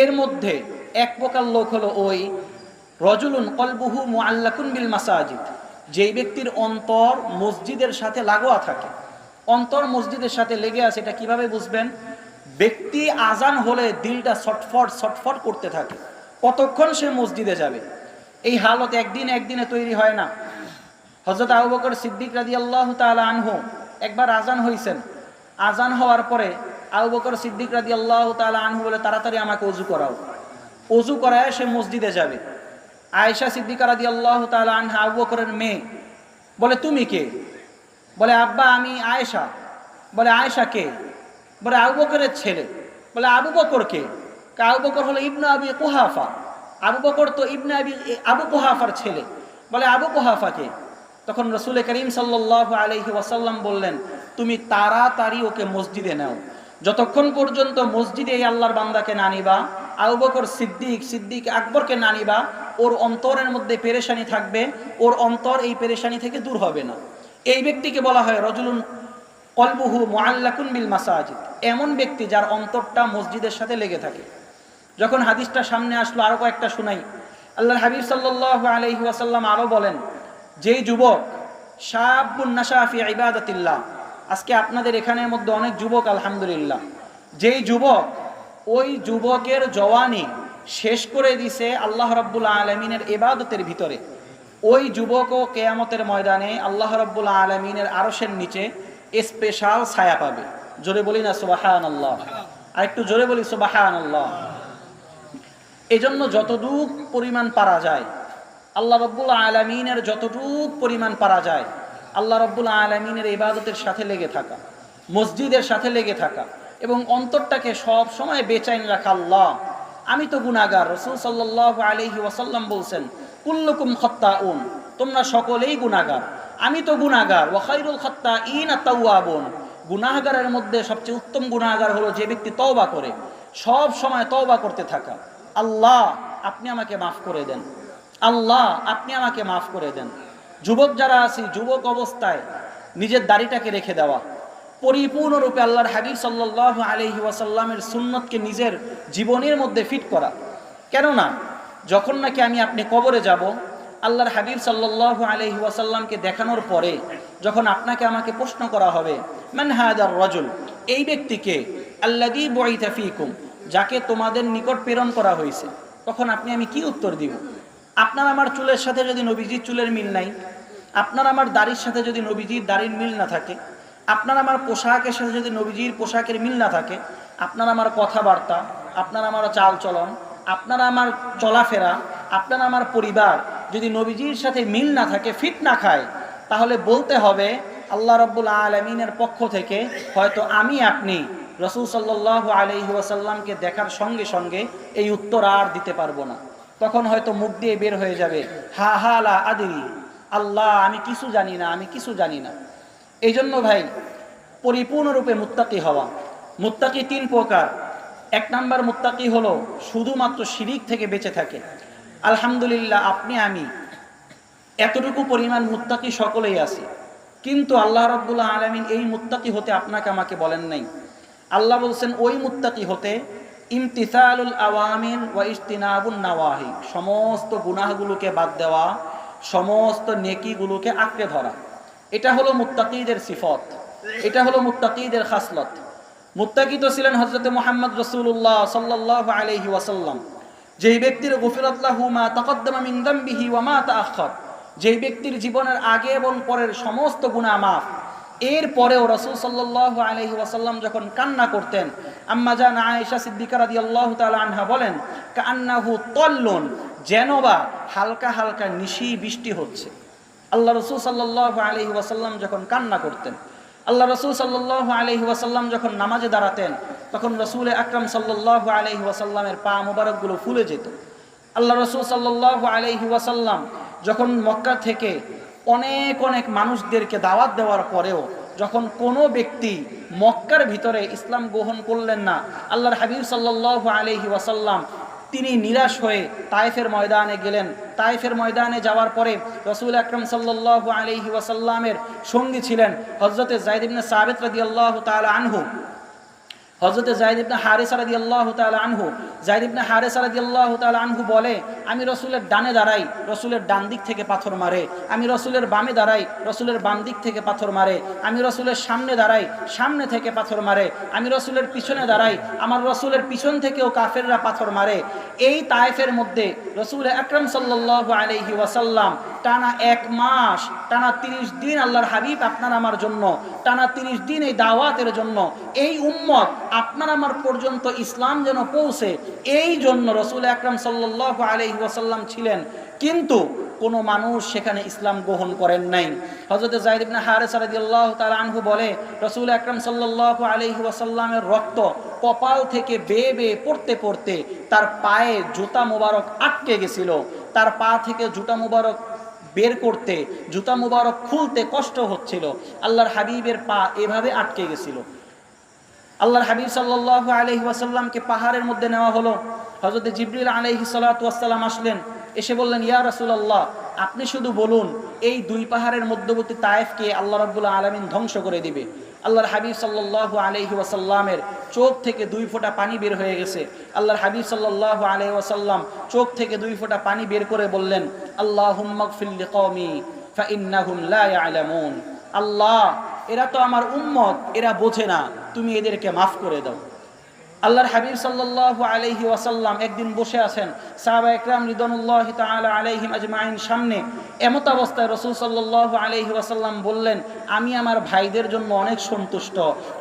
এর মধ্যে 1 প্রকার লোক হলো ওই রজুলুন কলবুহু মুআল্লাকুন বিল মাসাজিদ, যেই ব্যক্তির অন্তর মসজিদের সাথে লাগোয়া থাকে। অন্তর মসজিদের সাথে লেগে আছে, এটা কিভাবে বুঝবেন? ব্যক্তি আজান হলে দিলটা ছটফট ছটফট করতে থাকে, কতক্ষণ সে মসজিদে যাবে। এই হালত একদিনে তৈরি হয় না। হযরত আবু বকর সিদ্দিক রাদিয়াল্লাহু তাআলা আনহু একবার আজান হইছেন। আজান হওয়ার পরে আবু বকর সিদ্দিক রাদিয়াল্লাহু তাআলা আনহু বলে, তাড়াতাড়ি আমাকে ওযু করাও। ওযু করায় সে মসজিদে যাবে। আয়েশা সিদ্দিকা রাদিয়াল্লাহু তাআলা আনহা, আবু বকরের মেয়ে, বলে তুমি কে? বলে আব্বা আমি আয়েশা। বলে আয়েশা কে? বলে আবু বকরের ছেলে। বলে আবু বকর কে? আবু বকর হলো ইবনে আবি কুহাফা। আবু বকর তো আবু কুহাফার ছেলে। বলে আবু কুহাফা কে? তখন রাসূল করিম সাল্লাল্লাহু আলাইহি ওয়াসাল্লাম বললেন, তুমি তাড়াতাড়ি ওকে মসজিদে নাও। যতক্ষণ পর্যন্ত মসজিদে এই আল্লাহর বান্দাকে না নিবা, আবু বকর সিদ্দিক আকবরকে না নিবা, ওর অন্তরের মধ্যে পেরেশানি থাকবে, ওর অন্তর এই পেরেশানি থেকে দূর হবে না। এই ব্যক্তিকে বলা হয় রজুলুন কলবুহু মুআল্লাকুন বিল মাসাজিদ, এমন ব্যক্তি যার অন্তরটা মসজিদের সাথে লেগে থাকে। যখন হাদিসটা সামনে আসলো আরো কয়েকটা শুনাই। আল্লাহর হাবিব সাল্লাল্লাহু আলাইহি ওয়াসাল্লাম আরো বলেন, যেই যুবক শাবুন নাশা ফি ইবাদাতিল্লাহ, আজকে আপনাদের এখানের মধ্যে অনেক যুবক আলহামদুলিল্লাহ, যেই যুবক ওই যুবকের জওয়ানি শেষ করে দিছে আল্লাহ রাব্বুল আলামিনের ইবাদতের ভিতরে, ওই যুবকও কিয়ামতের ময়দানে আল্লাহ রাব্বুল আলামিনের আরশের নিচে স্পেশাল ছায়া পাবে। জোরে বলি না সুবহানাল্লাহ? আর একটু জোরে বলি সুবহানাল্লাহ। এজন্য যতটুক পরিমাণ পারা যায় আল্লাহ রাব্বুল আলামিনের যতটুক পরিমাণ পারা যায় আল্লাহ রাব্বুল আলামিনের ইবাদতের সাথে লেগে থাকা, মসজিদের সাথে লেগে থাকা এবং অন্তরটাকে সব সময় বেচাইন রাখা। আল্লাহ আমি তো গুনাহগার। রাসূল সাল্লাল্লাহু আলাইহি ওয়াসাল্লাম বলছেন, কুল্লুকুম খাত্তাউন, তোমরা সকলেই গুনাহগার। আমি তো গুনাহগার, ওয়া খায়রুল খাত্তাঈন আত-তাওয়াবুন, গুনাহগারের মধ্যে সবচেয়ে উত্তম গুনাহগার হলো যে ব্যক্তি তওবা করে, সব সময় তওবা করতে থাকা। আল্লাহ আপনি আমাকে মাফ করে দেন, আল্লাহ আপনি আমাকে মাফ করে দেন। যুবক যারা আছি, যুবক অবস্থায় নিজের দাড়িটাকে রেখে দেওয়া, পরিপূর্ণরূপে আল্লাহর হাবিব সাল্লাল্লাহু আলাইহি ওয়াসাল্লামের সুন্নতকে নিজের জীবনের মধ্যে ফিট করা। কেননা যখন নাকি আমি আপনি কবরে যাব, আল্লাহর হাবিব সাল্লাল্লাহু আলাইহি ওয়াসাল্লামকে দেখানোর পরে যখন আপনাকে আমাকে প্রশ্ন করা হবে, মান হাদার রাজুল, এই ব্যক্তিকে, আল্লাযী বুইতা ফীকুম, যাকে তোমাদের নিকট প্রেরণ করা হয়েছে, তখন আপনি আমি কি উত্তর দিব? আপনার আমার চুলের সাথে যদি নবীজির চুলের মিল নাই, আপনার আমার দাড়ির সাথে যদি নবীজির দাড়ির মিল না থাকে, আপনার আমার পোশাকের সাথে যদি নবীজির পোশাকের মিল না থাকে, আপনার আমার কথাবার্তা, আপনার আমার চাল চলন, আপনার আমার চলাফেরা, আপনার আমার পরিবার যদি নবীজির সাথে মিল না থাকে, ফিট না খায়, তাহলে বলতে হবে আল্লাহ রাব্বুল আলামিনের পক্ষ থেকে হয়তো আমি আপনি রাসূল সাল্লাল্লাহু আলাইহি ওয়াসাল্লামকে দেখার সঙ্গে সঙ্গে এই উত্তর আর দিতে পারবো না। তখন হয়তো মুখ দিয়ে বের হয়ে যাবে, হা হা লা আদরি, আল্লাহ আমি কিছু জানি না, আমি কিছু জানি না। এই জন্য ভাই, পরিপূর্ণরূপে মুত্তাকি হওয়া। মুত্তাকি তিন প্রকার। এক নাম্বার মুত্তাকি হলো শুধুমাত্র শিরিক থেকে বেঁচে থাকে। আলহামদুলিল্লাহ আপনি আমি এতটুকু পরিমাণ মুত্তাকি সকলেই আছি, কিন্তু আল্লাহ রাব্বুল আলামিন এই মুত্তাকি হতে আপনাকে আমাকে বলেন নাই। আল্লাহ বলছেন ওই মুত্তাকি হতে ইমতিসালুল আওয়ামির ওয়া ইজতিনাবুন নাওয়াহি, সমস্ত গুনাহগুলোকে বাদ দেওয়া, সমস্ত নেকিগুলোকে আঁকড়ে ধরা। এটা হলো মুত্তাকিদের সিফত, এটা হলো মুত্তাকিদের খাসলত। মুত্তাকি তো ছিলেন হযরত মুহাম্মদ রাসূলুল্লাহ সাল্লাল্লাহু আলাইহি ওয়াসাল্লাম, যেই ব্যক্তির গুফিরাত লাহু মা তাকদ্দামা মিন যামবিহি ওয়া মা তাআখার, যেই ব্যক্তির জীবনের আগে এবং পরের সমস্ত গুনাহ মাফ। এরপরেও রাসূল সাল্লাল্লাহু আলাইহি ওয়াসাল্লাম যখন কান্না করতেন, আম্মা জান আয়েশা সিদ্দিকা রাদিয়াল্লাহু তাআলা আনহা বলেন, কান্নাহু তাল্লুন, যেনবা হালকা হালকা নিশি বৃষ্টি হচ্ছে। আল্লাহ রাসূল সাল্লাল্লাহু আলাইহি ওয়াসাল্লাম যখন কান্না করতেন, আল্লাহ রাসূল সাল্লাল্লাহু আলাইহি ওয়াসাল্লাম যখন নামাজে দাঁড়াতেন, তখন রাসূল আকরাম সাল্লাল্লাহু আলাইহি ওয়াসাল্লামের পা মুবারকগুলো ফুলে যেত। আল্লাহ রাসূল সাল্লাল্লাহু আলাইহি ওয়াসাল্লাম যখন মক্কা থেকে অনেক অনেক মানুষদেরকে দাওয়াত দেওয়ার পরেও যখন কোনো ব্যক্তি মক্কার ভিতরে ইসলাম গ্রহণ করলেন না, আল্লাহর হাবিব সাল্লাল্লাহু আলাইহি ওয়াসাল্লাম তিনি নিরাশ হয়ে তায়েফের ময়দানে গেলেন। তায়েফের ময়দানে যাওয়ার পরে রাসূল আকরাম সাল্লাল্লাহু আলাইহি ওয়াসাল্লামের সঙ্গী ছিলেন হযরতে যায়েদ ইবনে সাবিত রাদিয়াল্লাহু তাআলা আনহু, হযরতে যায়েদ ইবনে হারিসা রাদিয়াল্লাহু তাআলা আনহু। যায়েদ ইবনে হারিসা রাদিয়াল্লাহু তাআলা আনহু বলে, আমি রাসূলের ডানে দাঁড়াই, রাসূলের ডান দিক থেকে পাথর মারে। আমি রাসূলের বামে দাঁড়াই, রাসূলের বাম দিক থেকে পাথর মারে। আমি রাসূলের সামনে দাঁড়াই, সামনে থেকে পাথর মারে। আমি রাসূলের পিছনে দাঁড়াই, আমার রাসূলের পিছন থেকেও কাফেররা পাথর মারে। এই তায়েফের মধ্যে রাসূল আকরাম সাল্লাল্লাহু আলাইহি ওয়াসাল্লাম টানা 1 মাস, টানা 30 দিন আল্লাহর হাবিব আপনার আমার জন্য, টানা 30 দিন এই দাওয়াতের জন্য, এই উম্মত আপনার আমার পর্যন্ত ইসলাম যেন পৌঁছে, এই জন্য রাসূল আকরাম সাল্লাল্লাহু আলাইহি ওয়াসাল্লাম ছিলেন। কিন্তু কোনো মানুষ সেখানে ইসলাম গ্রহণ করেন নাই। হযরত যায়েদ ইবনে হারিসা রাদিয়াল্লাহু তাআলা আনহু বলে, রাসূল আকরাম সাল্লাল্লাহু আলাইহি ওয়াসাল্লামের রক্ত কপাল থেকে বেয়ে বেয়ে পড়তে পড়তে তার পায়ে জুতা মুবারক আটকে গেছিল। তার পা থেকে জুতা মুবারক বের করতে, জুতা মুবারক খুলতে কষ্ট হচ্ছিল। আল্লাহর হাবিবের পা এভাবে আটকে গেছিল। আল্লাহর হাবিব সাল্লাল্লাহু আলাইহি ওয়াসাল্লামকে পাহাড়ের মধ্যে নেওয়া হলো। হযরত জিবরিল আলাইহিস সালাতু ওয়াস সালাম আসলেন, এসে বললেন, ইয়া রাসূলুল্লাহ, আপনি শুধু বলুন এই দুই পাহাড়ের মধ্যবর্তী তায়েফকে আল্লাহ রাব্বুল আলামিন ধ্বংস করে দিবে। আল্লাহর হাবিব সাল্লাল্লাহু আলাইহি ওয়াসাল্লামের চোখ থেকে 2 ফোঁটা পানি বের হয়ে গেছে। আল্লাহর হাবিব সাল্লাল্লাহু আলাইহি ওয়াসাল্লাম চোখ থেকে 2 ফোঁটা পানি বের করে বললেন, আল্লাহুম্মা গফির লিকওমি ফাইন্নাহুম লা ইয়ালামুন, আল্লাহ এরা তো আমার উম্মত, এরা বোঝে না, তুমি এদেরকে মাফ করে দাও। আল্লাহর হাবিব সাল্লাল্লাহু আলাইহি ওয়াসাল্লাম একদিন বসে আছেন, সাহাবা একরাম রিদওয়ানুল্লাহি তাআলা আলাইহিম আজমাইন সামনে। এমত অবস্থায় রাসূল সাল্লাল্লাহু আলাইহি ওয়াসাল্লাম বললেন, আমি আমার ভাইদের জন্য অনেক সন্তুষ্ট,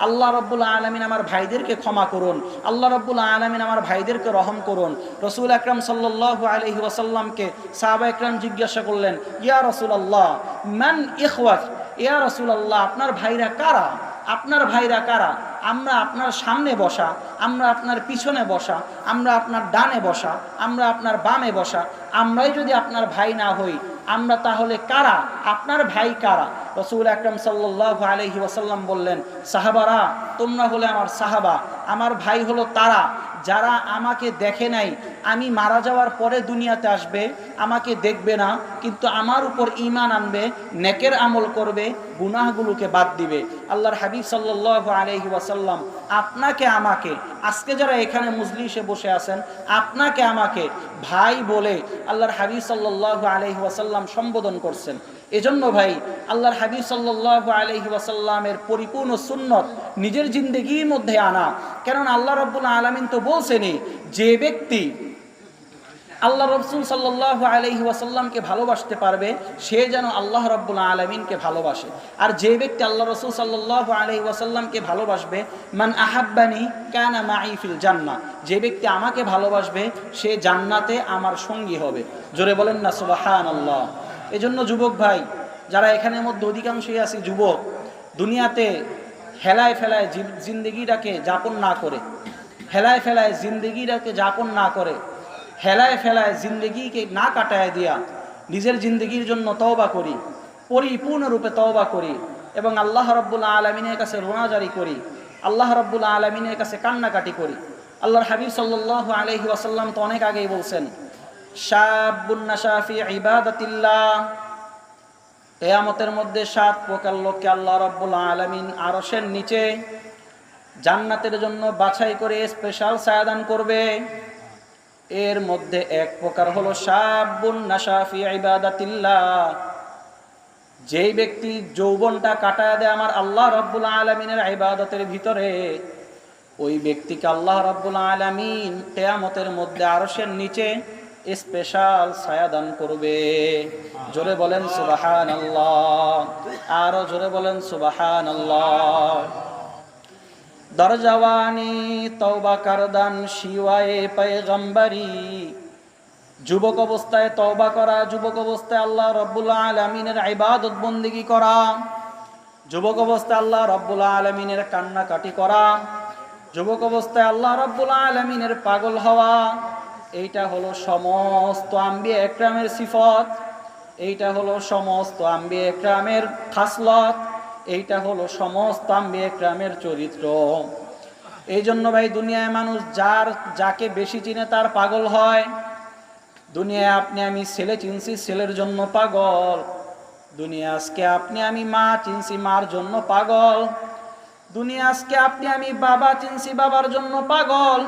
আল্লাহ রাব্বুল আলামিন আমার ভাইদেরকে ক্ষমা করুন, আল্লাহ রাব্বুল আলামিন আমার ভাইদেরকে রহম করুন। রাসূল আকরাম সাল্লাল্লাহু আলাইহি ওয়াসাল্লামকে সাহাবা একরাম জিজ্ঞাসা করলেন, ইয়া রাসূলুল্লাহ মান ইখওয়াত, ইয়া রাসূলুল্লাহ আপনার ভাইরা কারা, আপনার ভাইরা কারা? আমরা আপনার সামনে বসা, আমরা আপনার পিছনে বসা, আমরা আপনার ডানে বসা, আমরা আপনার বামে বসা, আমরাই যদি আপনার ভাই না হই, আমরা তাহলে কারা? আপনার ভাই কারা? রাসূল আকরাম সাল্লাল্লাহু আলাইহি ওয়াসাল্লাম বললেন, সাহাবারা তোমরা হলে আমার সাহাবা, আমার ভাই হলো তারা যারা আমাকে দেখে নাই, আমি মারা যাওয়ার পরে দুনিয়াতে আসবে, আমাকে দেখবে না, কিন্তু আমার উপর ঈমান আনবে, নেকের আমল করবে, গুনাহগুলোকে বাদ দিবে। আল্লাহর হাবিব সাল্লাল্লাহু আলাইহি ওয়াসাল্লাম আপনাকে আমাকে, আজকে যারা এখানে মজলিসে বসে আছেন, আপনাকে আমাকে ভাই বলে আল্লাহর হাবিব সাল্লাল্লাহু আলাইহি ওয়াসাল্লাম সম্বোধন করছেন। এজন্য ভাই আল্লাহর হাবিব সাল্লাল্লাহু আলাইহি ওয়াসাল্লামের পরিপূর্ণ সুন্নত নিজের জিন্দেগির মধ্যে আনা। কারণ আল্লাহ রাব্বুল আলামিন তো বলছেনই, যে ব্যক্তি আল্লাহ রাসূল সাল্লাল্লাহু আলাইহি ওয়াসাল্লামকে ভালোবাসতে পারবে সে যেন আল্লাহ রাব্বুল আলামিনকে ভালোবাসে। আর যে ব্যক্তি আল্লাহ রাসূল সাল্লাল্লাহু আলাইহি ওয়াসাল্লামকে ভালোবাসবে, মান আহাব্বানি কানা মাই ফিল জান্নাহ, যে ব্যক্তি আমাকে ভালোবাসবে সে জান্নাতে আমার সঙ্গী হবে। জোরে বলেন না সুবহানাল্লাহ। এজন্য যুবক ভাই যারা এখানের মধ্যে অধিকাংশই আছে যুবক, দুনিয়াতে হেলায় ফেলায় জিন্দেগিটাকে যাপন না করে, হেলায় ফেলায় জিন্দেগিটাকে যাপন না করে, হেলায় ফেলায় জিন্দেগিকে না কাটায় দিয়া নিজের জিন্দেগির জন্য তওবা করি, পরিপূর্ণরূপে তওবা করি এবং আল্লাহ রাব্বুল আলামিনের কাছে রোনাজারি করি, আল্লাহ রাব্বুল আলামিনের কাছে কান্নাকাটি করি। আল্লাহর হাবিব সাল্লাল্লাহু আলাইহি ওয়াসাল্লাম তো অনেক আগেই বলছেন, শাবুন নাশা ফি ইবাদাতিল্লাহ, কিয়ামতের মধ্যে 7 প্রকার লোককে আল্লাহ রাব্বুল আলামিন আরশের নিচে জান্নাতের জন্য বাছাই করে স্পেশাল ছায়াদান করবে। এর মধ্যে এক প্রকার হলো শাবুন নাশা ফি ইবাদাতিল্লাহ, যেই ব্যক্তি যৌবনটা কাটায় দেয় আমার আল্লাহ রাব্বুল আলামিনের ইবাদতের ভিতরে, ওই ব্যক্তিকে আল্লাহ রাব্বুল আলামিন কিয়ামতের মধ্যে আরশের নিচে স্পেশাল ছায়া দান করবে। জোরে বলেন সুবহানাল্লাহ, আরো জোরে বলেন সুবহানাল্লাহ। দরজাওয়ানি তওবা করদান শিওয়ায়ে পয়গম্বরি, যুবক অবস্থায় তওবা করা, যুবক অবস্থায় আল্লাহ রাব্বুল আলামিনের ইবাদত বন্দেগী করা, যুবক অবস্থায় আল্লাহ রাব্বুল আলামিনের কান্নাকাটি করা, যুবক অবস্থায় আল্লাহ রাব্বুল আলামিনের পাগল হওয়া, এইটা হলো সমস্ত আম্বিয়া একরামের সিফত, এইটা হলো সমস্ত আম্বিয়া একরামের খাসলত, এইটা হলো সমস্ত আম্বিয়া একরামের চরিত্র। এই জন্য ভাই দুনিয়ায় মানুষ যাকে বেশি চিনে তার পাগল হয়। দুনিয়ায় আপনি আমি ছেলে চিনছি ছেলের জন্য পাগল, দুনিয়া আজকে আপনি আমি মা চিনছি মার জন্য পাগল, দুনিয়া আজকে আপনি আমি বাবা চিনছি বাবার জন্য পাগল,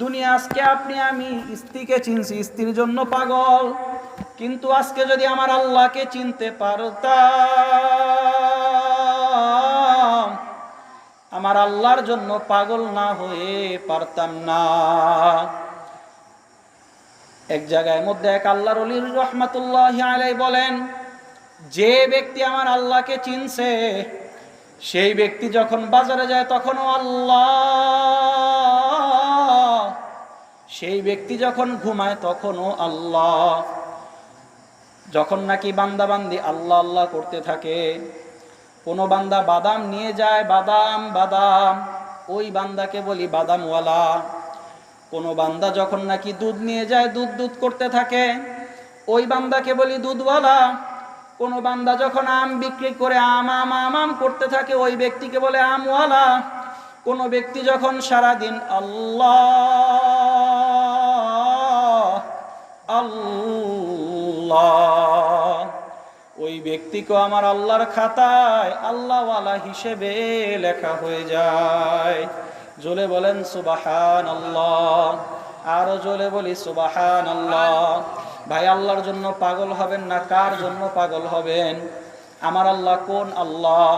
দুনিয়া আজকে আপনি আমি স্ত্রীকে চিনছি স্ত্রীর জন্য পাগল। কিন্তু আজকে যদি আমার আল্লাহকে চিনতে পারতাম, আমার আল্লাহর জন্য পাগল না হয়ে পারতাম না। এক জায়গায় মধ্যে এক আল্লাহর ওলি রাহমাতুল্লাহি আলাইহি বলেন, যে ব্যক্তি আমার আল্লাহকে চিনছে সেই ব্যক্তি যখন বাজারে যায় তখনও আল্লাহ, সেই ব্যক্তি যখন ঘুমায় তখনও আল্লাহ। যখন নাকি বান্দা বান্দি আল্লাহ আল্লাহ করতে থাকে, কোনো বান্দা বাদাম নিয়ে যায়, বাদাম বাদাম, ওই বান্দাকে বলি বাদামওয়ালা। কোনো বান্দা যখন নাকি দুধ নিয়ে যায়, দুধ দুধ করতে থাকে, ওই বান্দাকে বলি দুধওয়ালা। কোনো বান্দা যখন আম বিক্রি করে আম আম আম আম করতে থাকে, ওই ব্যক্তিকে বলে আমওয়ালা। কোনো ব্যক্তি যখন সারাদিন আল্লাহ আল্লাহ, ওই ব্যক্তিকে আমার আল্লাহর খাতায় আল্লাহওয়ালা হিসেবে লেখা হয়ে যায়। জোরে বলেন সুবহানাল্লাহ, আরো জোরে বলি সুবহানাল্লাহ। ভাই আল্লাহর জন্য পাগল হবেন না কার জন্য পাগল হবেন? আমার আল্লাহ কোন আল্লাহ?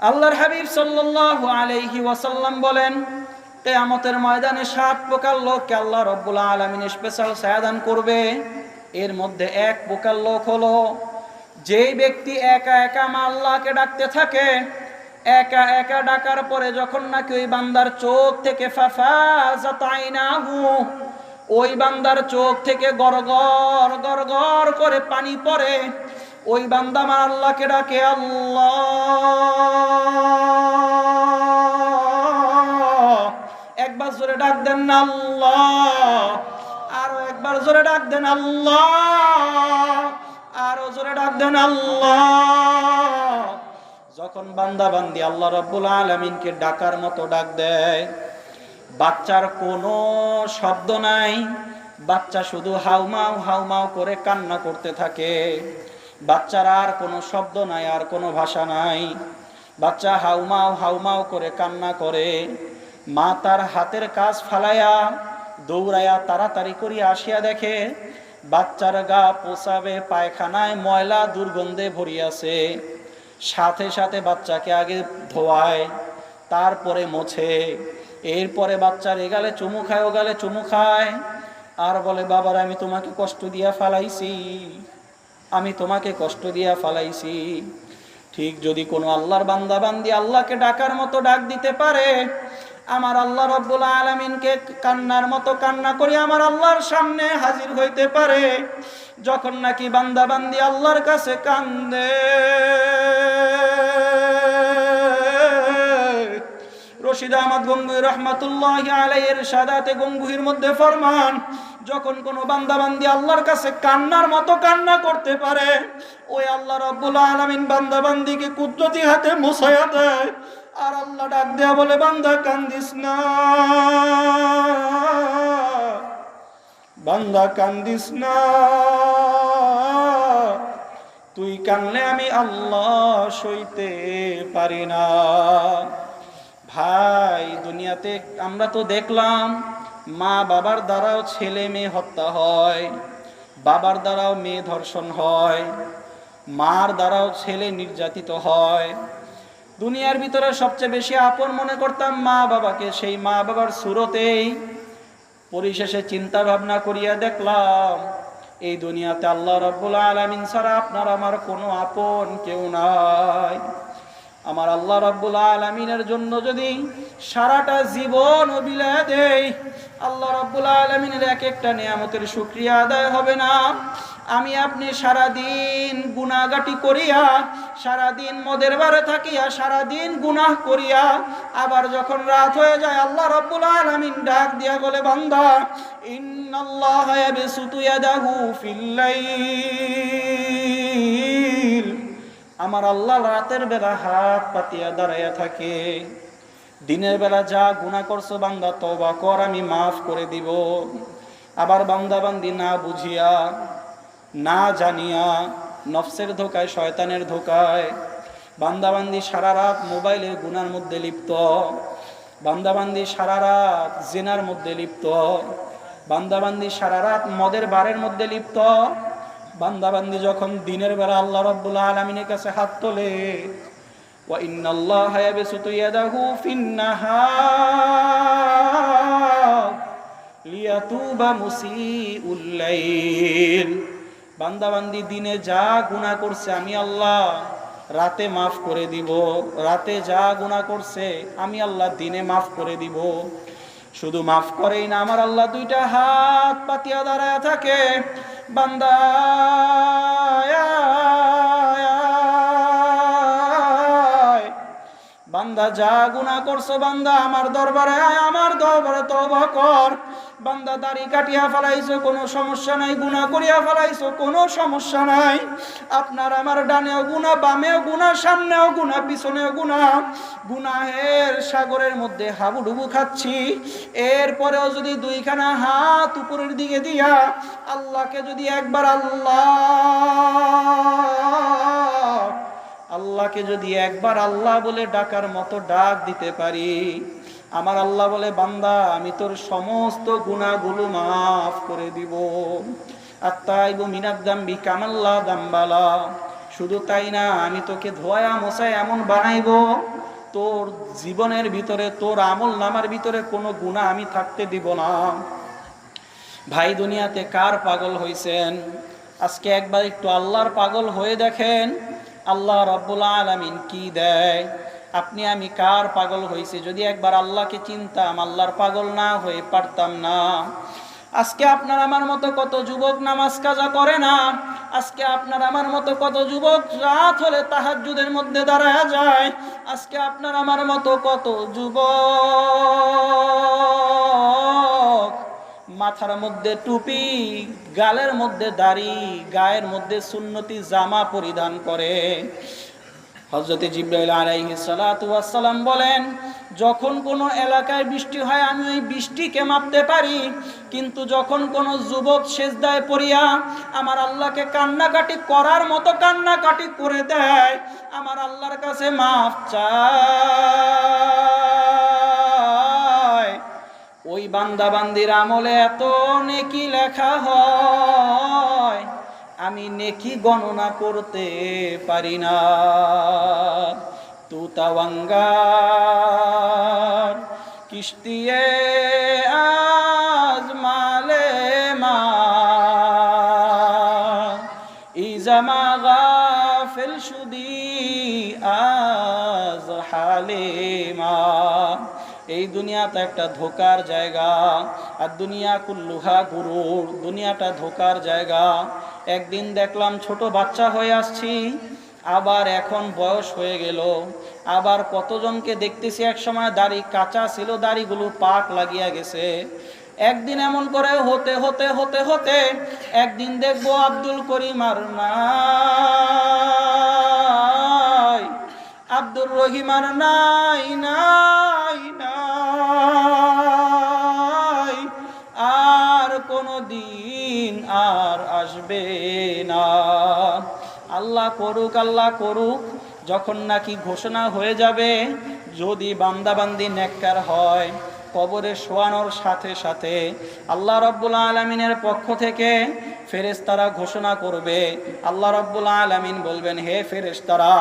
আল্লাহর হাবিব সাল্লাল্লাহু আলাইহি ওয়াসাল্লাম বলেন, কিয়ামতের ময়দানে 7 প্রকার লোককে আল্লাহ রাব্বুল আলামিন স্পেশাল ছায়াদান করবে। এর মধ্যে এক প্রকার লোক হলো যেই ব্যক্তি একা একা আল্লাহকে ডাকতে থাকে, একা একা ডাকার পরে যখন নাকি ওই বান্দার চোখ থেকে ফাফাজাত আইনাহু, ওই বান্দার চোখ থেকে গড়গড় গড়গড় করে পানি পড়ে, ওই বান্দা আমার আল্লাহকে ডাকে আল্লাহ জোরে ডাক দেন না আল্লাহ। আরো একবার জোরে ডাক দেন আল্লাহ। আরো জোরে ডাক দেন আল্লাহ। যখন বান্দা বান্দি আল্লাহ রাব্বুল আলামিনকে ডাকার মতো ডাক দেয়, বাচ্চার কোনো শব্দ নাই, বাচ্চা শুধু হাউমাউ হাউমাউ করে কান্না করতে থাকে। বাচ্চার আর কোনো শব্দ নাই, আর কোনো ভাষা নাই, বাচ্চা হাউমাউ হাউমাউ করে কান্না করে। মা তার হাতের কাজ ফালাইয়া দৌড়াইয়া তাড়াতাড়ি করিয়া আসিয়া দেখে বাচ্চার গা পোষাবে পায়খানায় ময়লা দুর্গন্ধে ভরিয়াছে। সাথে সাথে বাচ্চাকে আগে ধোয়ায়, তারপরে মোছে, এরপরে বাচ্চার এগালে চুমু খায়, ওগালে চুমু খায়, আর বলে বাবার আমি তোমাকে কষ্ট দিয়া ফালাইছি, আমি তোমাকে কষ্ট দিয়া ফালাইছি। ঠিক যদি কোনো আল্লাহর বান্দা বান্দি আল্লাহকে ডাকার মতো ডাক দিতে পারে, আমার আল্লাহ রাব্বুল আলামিনকে কান্নার মতো কান্না করে আমার আল্লাহর সামনে হাজির হইতে পারে, যখন নাকি বান্দা বান্দি আল্লাহর কাছে কান্দে। রশিদ আহমদ গঙ্গুহি রহমাতুল্লাহি আলাইহির ইরশাদাতে গঙ্গুহির মধ্যে ফরমান, যখন কোনো বান্দা বান্দি আল্লাহর কাছে কান্নার মতো কান্না করতে পারে, ওই আল্লাহ রাব্বুল আলামিন বান্দা বান্দিকে কুদরতি হাতে মুছায়া দেয়। আর আল্লাহ ডাক দেয়া বলে, বান্দা কান্দিস না, বান্দা কান্দিস না, তুই কানলে আমি আল্লাহ সইতে পারি না। ভাই, দুনিয়াতে আমরা তো দেখলাম মা বাবার দ্বারাও ছেলে মেয়ে হত্যা হয়, বাবার দ্বারাও মেয়ে ধর্ষণ হয়, মার দ্বারাও ছেলে নির্যাতিত হয়। দুনিয়ার ভিতরে সবচেয়ে বেশি আপন মনে করতাম মা বাবাকে, সেই মা বাবার সুরতেই পরিশেষে চিন্তা ভাবনা করিয়া দেখলাম এই দুনিয়াতে আল্লাহ রাব্বুল আলামিন ছাড়া আপনার আমার কোনো আপন কেউ নাই। আমার আল্লাহ রাব্বুল আলামিনের জন্য যদি সারাটা জীবন বিলিয়ে দেই, আল্লাহ রাব্বুল আলামিনের এক একটা নিয়ামতের শুকরিয়া আদায় হবে না। আমি আপনি সারাদিন গুনাহগাটি করিয়া, সারাদিন মদের বারে থাকিয়া, সারাদিন গুনাহ করিয়া, আবার যখন রাত হয়ে যায় আল্লাহ রাব্বুল আলামিন ডাক দিয়া বলে, বান্দা ইন্নাল্লাহা ইয়াবসুতু ইয়াদাহু ফিল লাইল, আমার আল্লাহ রাতের বেলা হাত পাতিয়া দাঁড়াইয়া থাকে। দিনের বেলা যা গুনাহ করছো বান্দা তওবা কর, আমি মাফ করে দিব। আবার বান্দা বান্দি না বুঝিয়া, না জানিয়া, নফসের ধোকায়, শয়তানের ধোকায় বান্দাবান্দি সারা রাত মোবাইলের গুনার মধ্যে লিপ্ত, বান্দাবান্দি সারা রাত জিনার মধ্যে লিপ্ত, বান্দাবান্দি সারা রাত মদের বারের মধ্যে লিপ্ত। বান্দাবান্দি যখন দিনের বেলা আল্লাহ রাব্বুল আলামিনের কাছে হাত তোলে, ওয়া ইন্নাল্লাহা ইয়াবসুতু ইয়াদাহু ফিন-নাহার লিয়াতুবা মুসিউল লাইল, বান্দাবান্দি দিনে যা গুনাহ করছে আমি আল্লাহ রাতে মাফ করে দিব, রাতে যা গুনাহ করছে আমি আল্লাহ দিনে মাফ করে দিব। শুধু মাফ করেই না, আমার আল্লাহ দুইটা হাত পাতিয়া দাঁড়ায় থাকে, বান্দা বান্দা যা গুনাহ করছো বান্দা আমার দরবারে আয়, আমার দরবারে তওবা কর। বান্দা দাড়ি কাটিয়া ফেলাইছো কোনো সমস্যা নাই, গুনাহ করিয়া ফেলাইছো কোনো সমস্যা নাই। আপনার আমার ডানেও গুনাহ, বামেও গুনাহ, সামনেও গুনাহ, পিছনেও গুনাহ, গুনাহের সাগরের মধ্যে হাবুডুবু খাচ্ছি। এরপরেও যদি দুইখানা হাত উপরের দিকে দিয়া আল্লাহকে যদি একবার আল্লাহকে যদি একবার আল্লাহ বলে ডাকার মতো ডাক দিতে পারি, আমার আল্লাহ বলে, বান্দা আমি তোর সমস্ত গুনাহগুলো মাফ করে দিব। আত্তাইবু মিনাদ যামবি কামাল্লা যামবালা, শুধু তাই না, আমি তোকে ধোয়া মোছায় এমন বানাইবো তোর জীবনের ভিতরে, তোর আমল নামার ভিতরে কোনো গুনাহ আমি থাকতে দিব না। ভাই, দুনিয়াতে কার পাগল হইছেন? আজকে একবার একটু আল্লাহর পাগল হয়ে দেখেন আল্লাহ রাব্বুল আলামিন কি দেয়। আপনি আমি কার পাগল হইছি? যদি একবার আল্লাহকে চিনতাম, আল্লাহর পাগল না হয়ে পারতাম না। আজকে আপনার আমার মতো কত যুবক নামাজ কাজা করে না। আজকে আপনার আমার মতো কত যুবক রাত হলে তাহাজ্জুদের মধ্যে দাঁড়ায় যায়। আজকে আপনার আমার মতো কত যুবক মাথার মধ্যে টুপি, গালের মধ্যে দাড়ি, গায়ের মধ্যে সুন্নতি জামা পরিধান করে। হযরত জিবরাইল আলাইহিস সালাতু ওয়াস সালাম বলেন, যখন কোনো এলাকায় বৃষ্টি হয় আমি ওই বৃষ্টিকে মাপতে পারি, কিন্তু যখন কোনো যুবক সিজদায় পড়িয়া আমার আল্লাহকে কান্নাকাটি করার মতো কান্নাকাটি করে দেয়, আমার আল্লাহর কাছে মাফ চায়, ওই বান্দা বান্দির আমলে এত নেকি লেখা হয় আমি নেকি গণনা করতে পারি না। তু তাওয়াঙ্গার কিস্তিয়ে আজ মালে মা ইজামা গাফিল শুদি আজ হালিমা। এই দুনিয়াটা একটা ধোকার জায়গা, আর দুনিয়া কুল্লুহা গুরুর, দুনিয়াটা ধোকার জায়গা। একদিন দেখলাম ছোট বাচ্চা হয়ে আসছি, আবার এখন বয়স হয়ে গেল, আবার কতজনকে দেখতেছি এক সময় দাড়ি কাঁচা ছিল, দাড়িগুলো পাক লাগিয়া গেছে। একদিন এমন করে হতে হতে হতে হতে একদিন দেখবো আব্দুল করিম আর নাই, আব্দুর রহিম আর নাই নাই নাই, আর কোনো দিন আর আসবে না। আল্লাহ করুক, আল্লাহ করুক, যখন নাকি ঘোষণা হয়ে যাবে যদি বান্দাবান্দি নেককার হয়, কবরে শোয়ানোর সাথে সাথে আল্লাহ রাব্বুল আলামিনের পক্ষ থেকে ফেরেশতারা ঘোষণা করবে। আল্লাহ রাব্বুল আলামিন বলবেন, হে ফেরেশতারা,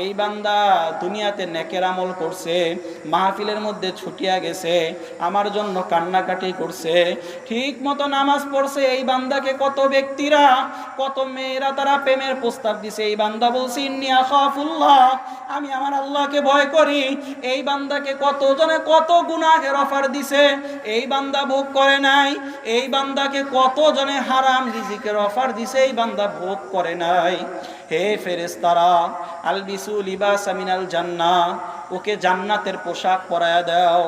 এই বান্দা দুনিয়াতে নেকের আমল করছে, মাহফিলের মধ্যে ছুটিয়া গেছে, আমার জন্য কান্নাকাটি করছে, ঠিক মতো নামাজ পড়ছে, এই বান্দাকে কত ব্যক্তিরা, কত মেয়েরা তারা প্রেমের প্রস্তাব দিছে, এই বান্দা বলছে ইন্নী আখাফুল্লাহ, আমি আমার আল্লাহকে ভয় করি। এই বান্দাকে কতজনে কত গুনাহের অফার দিছে, এই বান্দা ভোগ করে নাই। এই বান্দাকে কতজনে হারাম রিজিকের অফার দিছে, এই বান্দা ভোগ করে নাই। হে ফেরেশতারা, আলবিসু লিবাসা মিনাল জান্নাহ, ওকে জান্নাতের পোশাক পরায়া দাও।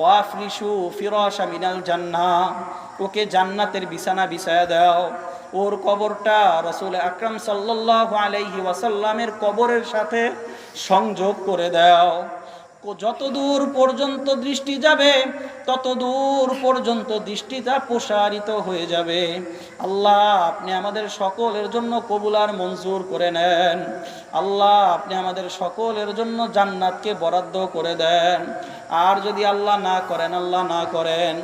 ওয়াফরিশু ফিরাশা মিনাল জান্নাহ, ওকে জান্নাতের বিছানা বিছায়া দাও। ওর কবরটা রাসূল আকরাম সাল্লাল্লাহু আলাইহি ওয়াসাল্লামের কবরের সাথে সংযোগ করে দাও। যত দূর পর্যন্ত দৃষ্টি যাবে তত দূর পর্যন্ত দৃষ্টিটা প্রসারিত হয়ে যাবে। আল্লাহ, আপনি আমাদের সকলের জন্য কবুল আর মঞ্জুর করে নেন। আল্লাহ, আপনি আমাদের সকলের জন্য জান্নাতকে বরাদ্দ করে দেন। আর যদি আল্লাহ না করেন, আল্লাহ না করেন,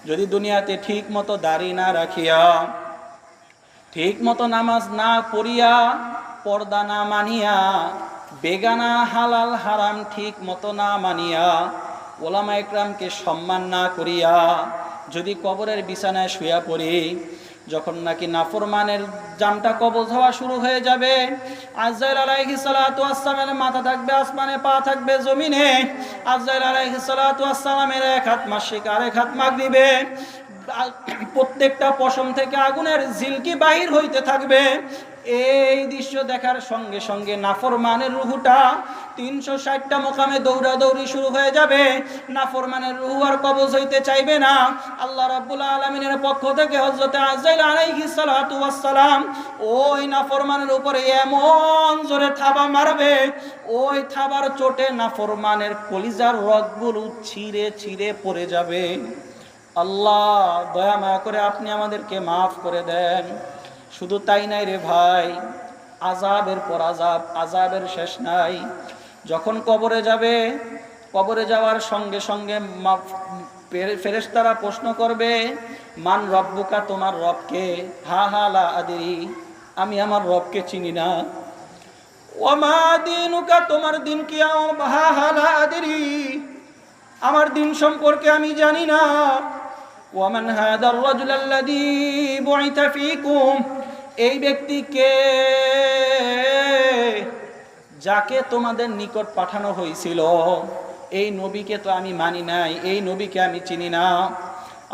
যদি দুনিয়াতে ঠিক মতো দাড়ি না রাখিয়া, ঠিক মতো নামাজ না পড়িয়া, পর্দা না মানিয়া, বেগানা হালাল হারাম ঠিক মতো না মানিয়া, ওলামা ইকরামকে সম্মান না করিয়া যদি কবরের বিছানায় শুয়া পড়ি, যখন নাকি নাফরমানের জানটা কবজ হওয়া শুরু হয়ে যাবে, আজরাইল আলাইহিস সালাতু ওয়াস সালামের মাথা থাকবে আসমানে, পা থাকবে জমিনে। আজরাইল আলাইহিস সালাতু ওয়াস সালামের এক হাত মাসিক, আরেক হাত মাগরিবে, প্রত্যেকটা পশম থেকে আগুনের ঝিলকি বাহির হইতে থাকবে। এই দৃশ্য দেখার সঙ্গে সঙ্গে নাফরমানের রুহুটা 360টা মোকামে দৌড়াদৌড়ি শুরু হয়ে যাবে। নাফরমানের রুহু আর কবজ হইতে চাইবে না। আল্লাহ রাব্বুল আলামিনের পক্ষ থেকে হযরত আজরাইল আলাইহিস সালাতু ওয়াস সালাম ওই নাফরমানের উপরে এমন জোরে থাবা মারবে, ওই থাবার চোটে নাফরমানের কলিজার রগগুলো ছিঁড়ে ছিঁড়ে পড়ে যাবে। আল্লাহ, দয়া মায়া করে আপনি আমাদেরকে মাফ করে দেন। শুধু তাই নাই রে ভাই, আযাবের পর আযাব, আযাবের শেষ নাই। যখন কবরে যাবে, কবরে যাওয়ার সঙ্গে সঙ্গে ফেরেশতারা প্রশ্ন করবে, মান রব্বুকা, তোমার রবকে? হা হা লা আদরি, আমি আমার রবকে চিনি না। ওমা দীনুকা, তোমার দিন কি? হা হা লা আদরি, আমার দিন সম্পর্কে আমি জানি না। ওয়ামান হাদার রাজুল আল্লাযী বুইতা ফীকুম, এই ব্যক্তিকে যাকে তোমাদের নিকট পাঠানো হয়েছিল, এই নবীকে তো আমি মানি নাই, এই নবীকে আমি চিনি না।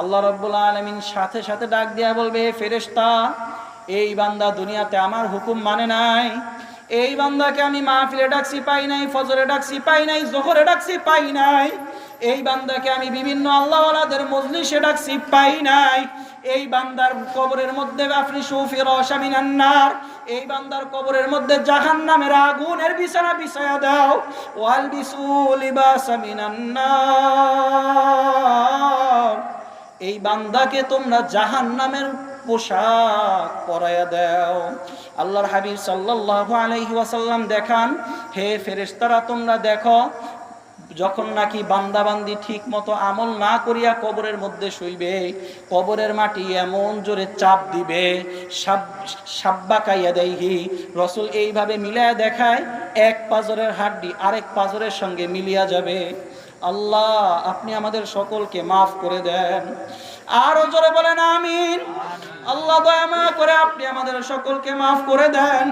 আল্লাহ রাব্বুল আলামিন সাথে সাথে ডাক দিয়া বলবে, ফেরেশতা, এই বান্দা দুনিয়াতে আমার হুকুম মানে নাই, এই বান্দাকে আমি মাহফিলে ডাকছি পাই নাই, ফজরে ডাকছি পাই নাই, জোহরে ডাকছি পাই নাই। এই বান্দাকে আমি বিভিন্ন আল্লাহওয়ালাদের মজলিসে ডাকছি পাই নাই। এই বান্দার কবরের মধ্যে আফরিশু ফিরাশা মিনান নার, এই বান্দার কবরের মধ্যে জাহান্নামের আগুনের বিছানা বিছায়া দাও। ওয়ালবিসু লিবাসা মিনান নার, এই বান্দাকে তোমরা জাহান্নামের পোশাক পরায়া দাও। আল্লাহর হাবিব সাল্লাল্লাহু আলাইহি ওয়াসাল্লাম দেখান, হে ফেরেশতারা তোমরা দেখো, যখন নাকি বান্দাবান্দি ঠিক মতো আমল না করিয়া কবরের মধ্যে শুইবে, কবরের মাটি এমন জোরে চাপ দিবে, সাব্বাকাইয়া দেহি, রসুল এইভাবে মিলায়া দেখায়, এক পাজরের হাড্ডি আরেক পাজরের সঙ্গে মিলিয়া যাবে। আল্লাহ আপনি আমাদের সকলকে মাফ করে দেন। আরো জোরে বলেন আমিন। আল্লাহ দয়া মায়া করে আপনি আমাদের সকলকে মাফ করে দেন।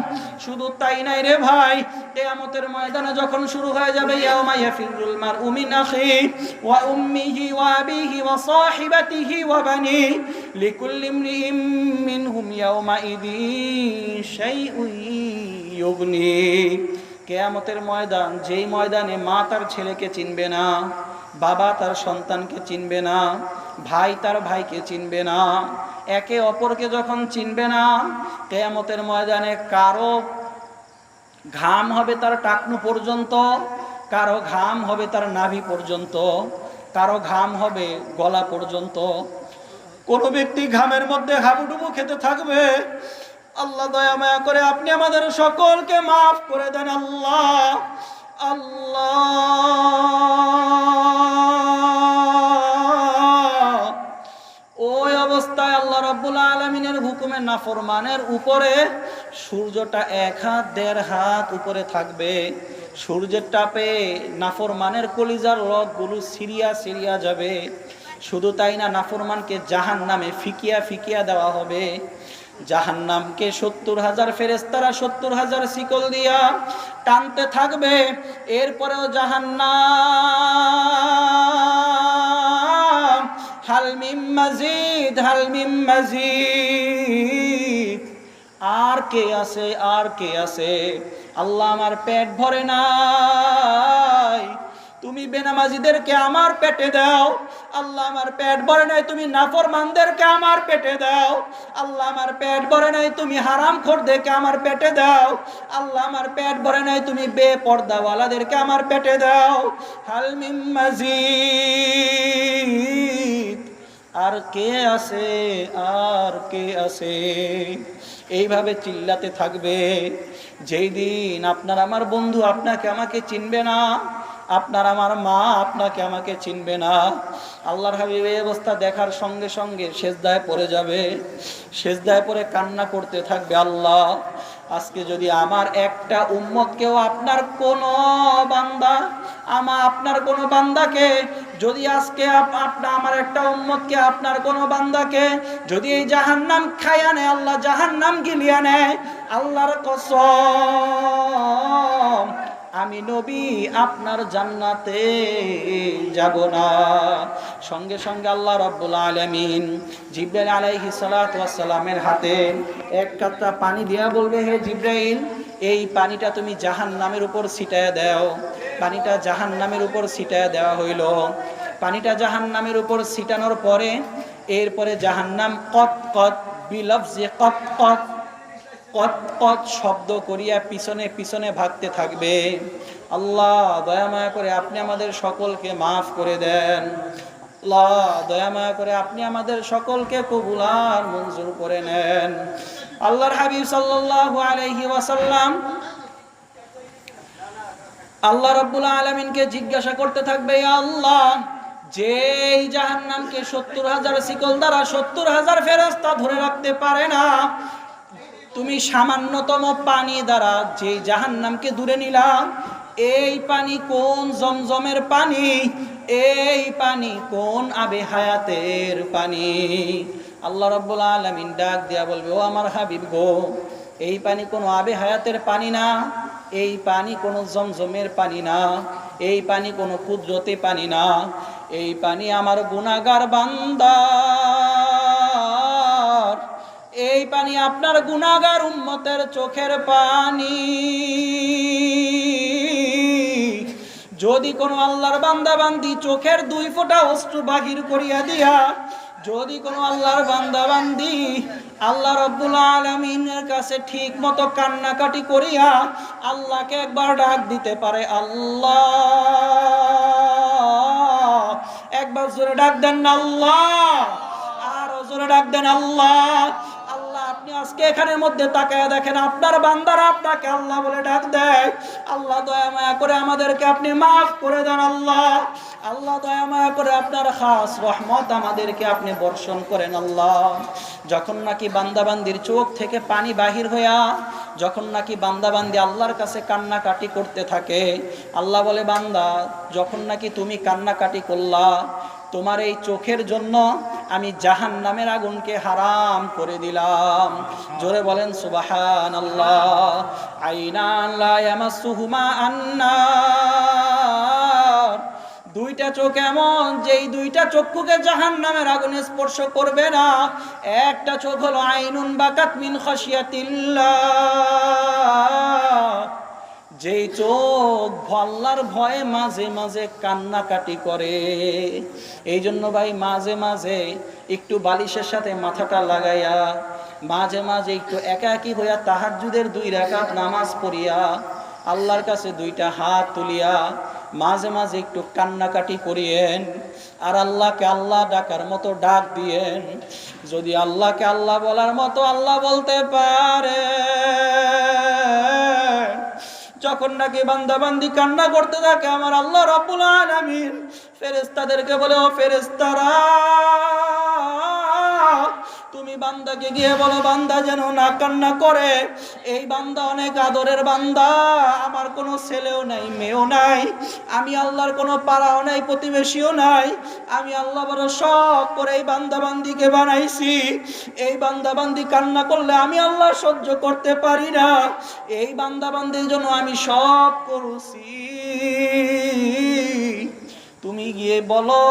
শুধু তাই নাই রে ভাই, কিয়ামতের ময়দানে যখন শুরু হয়ে যাবে, ইয়াউমা ইয়াফিরুল মারউ মিন আখিহি ওয়া উম্মিহি ওয়া আবিহি ওয়া সাহিবাতিহি ওয়া বানিহি লিকুল্লি ইমরিইম মিনহুম ইয়াউমা ইযিন শাইউন ইউগনি। কিয়ামতের ময়দান, যেই ময়দানে মা তার ছেলেকে চিনবে না, বাবা তার সন্তানকে চিনবে না, ভাই তার ভাইকে চিনবে না, একে অপরকে যখন চিনবে না, কিয়ামতের ময়দানে কারো ঘাম হবে তার টাকনু পর্যন্ত, কারো ঘাম হবে তার নাভি পর্যন্ত, কারো ঘাম হবে গলা পর্যন্ত। কোন ব্যক্তি ঘামের মধ্যে হাবুডুবু খেতে থাকবে। আল্লাহ দয়া মায়া করে আপনি আমাদের সকলকে মাফ করে দেন। আল্লাহ আল্লাহ ওই অবস্থায় আল্লাহ রাব্বুল আলামিনের হুকুমে নাফরমানের উপরে সূর্যটা 1 হাত 1.5 হাত উপরে থাকবে। সূর্যের তাপে নাফরমানের কলিজার রগগুলো সিরিয়া সিরিয়া যাবে। শুধু তাই না, নাফরমানকে জাহান্নামে ফিকিয়া ফিকিয়া দেওয়া হবে। জাহান্নামকে 70,000 ফেরেশতারা 70,000 শিকল দিয়া টানতে থাকবে। এরপরেও জাহান্নাম হাল মিম মাজিদ, হাল মিম মাজিদ, আর কে আছে, আর কে আছে? আল্লাহ আমার পেট ভরে নাই, তুমি বেনামাজিদেরকে আমার পেটে দাও। আল্লাহ আমার পেট ভরে নাই, তুমি নাফরমানদেরকে আমার পেটে দাও। আল্লাহ আমার পেট ভরে নাই, তুমি হারামখোরদেরকে আমার পেটে দাও। আল্লাহ আমার পেট ভরে নাই, তুমি বেপর্দাওয়ালাদেরকে আমার পেটে দাও। হাল মিম মাজিদ, আর কে আছে, আর কে আছে? এইভাবে চিল্লাতে থাকবে। যেই দিন আপনার আমার বন্ধু আপনাকে আমাকে চিনবে না, আপনার আমার মা আপনাকে আমাকে চিনবে না, আল্লাহর হাবিব এই অবস্থা দেখার সঙ্গে সঙ্গে সেজদায় পড়ে যাবে। সেজদায় পড়ে কান্না করতে থাকবে, আল্লাহ আজকে যদি আমার একটা উম্মতকেও আপনার কোন বান্দা, আপনার কোন বান্দাকে যদি আজকে আমার একটা উম্মতকে, আপনার কোন বান্দাকে যদি এই জাহান্নাম খাইয়া নেয়, আল্লাহ জাহান্নাম গিলিয়া নেয়, আল্লাহর কসম আমি নবী আপনার জান্নাতে যাব না। সঙ্গে সঙ্গে আল্লাহ রাব্বুল আলামিন জিবরাইল আলাইহিস সালাতু ওয়াস সালামের হাতে এক কাতরা পানি দিয়া বলবে, হে জিবরাইল, এই পানিটা তুমি জাহান্নামের উপর ছিটায়া দাও। পানিটা জাহান্নামের উপর ছিটায়া দেওয়া হইল। পানিটা জাহান্নামের উপর ছিটানোর পরে এরপরে জাহান্নাম কত কত বিলফজি কত কত কত কত শব্দ করিয়া পিছনে পিছনে ভাগতে থাকবে। আল্লাহ দয়া মায়া করে আপনি আমাদের সকলকে মাফ করে দেন। আল্লাহ দয়া মায়া করে আপনি আমাদের সকলকে কবুল আর মঞ্জুর করে নেন। আল্লাহর হাবিব সাল্লাল্লাহু আলাইহি ওয়াসাল্লাম আল্লাহ রাব্বুল আলামিনকে জিজ্ঞাসা করতে থাকবে, ইয়া আল্লাহ, যেই জাহান্নামকে 70,000 শিকল দ্বারা 70,000 ফেরেশতা ধরে রাখতে পারে না, তুমি সামান্যতম পানি দ্বারা যে জাহান্নামকে দূরে নিলা, এই পানি কোন জমজমের পানি? এই পানি কোন আবে হায়াতের পানি? আল্লাহ রাব্বুল আলামিন ডাক দিয়া বলবে, ও আমার হাবিব গো, এই পানি কোনো আবে হায়াতের পানি না, এই পানি কোনো জমজমের পানি না, এই পানি কোনো কুদরতি পানি না, এই পানি আমার গুনাহগার বান্দা, এই পানি আপনার গুনাহগার উম্মতের চোখের পানি। যদি কোনো আল্লাহর বান্দা বান্দি চোখের 2 ফোঁটা অশ্রু বাহির করিয়া দিয়া, যদি কোনো আল্লাহর বান্দা বান্দি আল্লাহ রাব্বুল আলামিনের কাছে ঠিক মতো কান্নাকাটি করিয়া আল্লাহকে একবার ডাক দিতে পারে, আল্লাহ, একবার জোরে ডাক দেন না আল্লাহ, আর জোরে ডাক দেন আল্লাহ। আল্লাহ, আপনি আজকে এখানের মধ্যে তাকায়া দেখেন, আপনার বান্দারা আপনাকে আল্লাহ বলে ডাক দেয়। আল্লাহ দয়া মায়া করে আমাদেরকে আপনি মাফ করে দেন আল্লাহ। আল্লাহ দয়া মায়া করে আপনার খাস রহমত আমাদেরকে আপনি বর্ষণ করেন আল্লাহ। যখন নাকি বান্দাবান্দির চোখ থেকে পানি বাহির হইয়া, যখন নাকি বান্দাবান্দি আল্লাহর কাছে কান্নাকাটি করতে থাকে, আল্লাহ বলে, বান্দা, যখন নাকি তুমি কান্নাকাটি করলা, তোমার এই চোখের জন্য আমি জাহান্নামের আগুনকে হারাম করে দিলাম। জোরে বলেন সুবহানাল্লাহ। আইনান লা ইয়ামাসসুহুমা আন্নার, 2টা চোখ এমন যেই 2টা চক্ষুকে জাহান্নামের আগুন স্পর্শ করবে না। একটা চোখ হলো আইনুন বাকাত মিন খাশিয়াতিল্লাহ, যেই চোখ আল্লাহর ভয়ে মাঝে মাঝে কান্নাকাটি করে। এই জন্য ভাই মাঝে মাঝে একটু বালিশের সাথে মাথাটা লাগাইয়া, মাঝে মাঝে একটু একাকী হইয়া তাহাজ্জুদের 2 রাকাত নামাজ পড়িয়া আল্লাহর কাছে 2টা হাত তুলিয়া মাঝে মাঝে একটু কান্নাকাটি করিয়েন, আর আল্লাহকে আল্লাহ ডাকার মতো ডাক দিয়েন। যদি আল্লাহকে আল্লাহ বলার মতো আল্লাহ বলতে পারে, যখন নাকি বান্দাবান্দি কান্না করতে থাকে, আমার আল্লাহ রাব্বুল আলামিন ফেরেশতাদেরকে বলে, ও ফেরেশতারা, তুমি বান্দাকে গিয়ে বলো বান্দা যেন না কান্না করে। এই বান্দা অনেক আদরের বান্দা, আমার কোনো ছেলেও নাই, মেয়েও নাই, আমি আল্লাহর কোনো পাড়াও নাই, প্রতিবেশীও নাই। আমি আল্লাহ বড় শখ করে এই বান্দাবান্দিকে বানাইছি। এই বান্দাবান্দি কান্না করলে আমি আল্লাহ সহ্য করতে পারি না। এই বান্দাবান্দির জন্য আমি সব করছি। তুমি গিয়ে বলো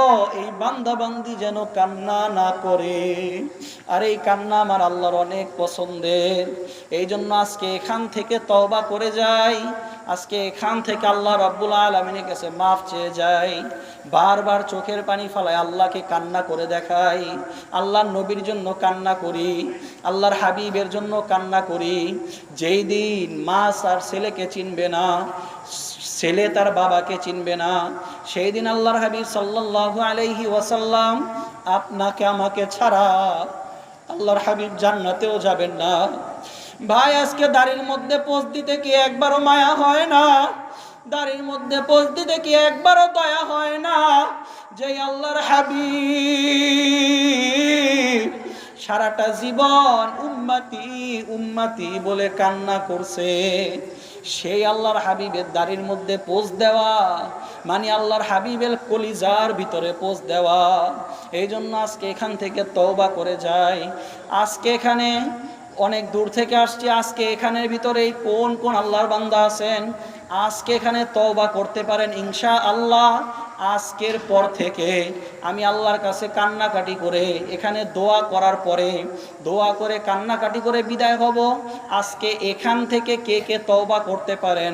এই বান্দাবান্দি যেন কান্না না করে। আর এই কান্না আমার আল্লাহর অনেক পছন্দের। এই জন্য আজকে এখান থেকে তওবা করে যাই, আজকে এখান থেকে আল্লাহ রাব্বুল আলামিনের কাছে মাফ চেয়ে যাই। বারবার চোখের পানি ফেলায় আল্লাহকে কান্না করে দেখাই, আল্লাহর নবীর জন্য কান্না করি, আল্লাহর হাবিবের জন্য কান্না করি। যেই দিন মা আর ছেলেকে চিনবে না, ছেলে তার বাবাকে চিনবে না, সেই দিন আল্লাহর হাবিব সাল্লাল্লাহু আলাইহি ওয়াসাল্লাম আপনাকে আমাকে ছাড়া আল্লাহর হাবিব জান্নাতেও যাবেন না। ভাই, আজকে দাড়ির মধ্যে পোঁছ দিতে কি একবারও মায়া হয় না? দাড়ির মধ্যে পোঁছ দিতে কি একবারও দয়া হয় না? যে আল্লাহর হাবিব সারাটা জীবন উম্মতি উম্মতি বলে কান্না করছে, সেই আল্লাহর হাবিবের দাড়ির মধ্যে পোঁছ দেওয়া মানে আল্লাহর হাবিবের কলিজার ভিতরে পোঁছ দেওয়া। এই জন্য আজকে এখান থেকে তওবা করে যাই। আজকে এখানে অনেক দূর থেকে আসছি, আজকে এখানের ভিতরে কোন কোন আল্লাহর বান্দা আছেন আজকে এখানে তওবা করতে পারেন ইনশাআল্লাহ। আজকের পর থেকে আমি আল্লাহর কাছে কান্নাকাটি করে এখানে দোয়া করার পরে দোয়া করে কান্নাকাটি করে বিদায় হব। আজকে এখান থেকে কে কে তওবা করতে পারেন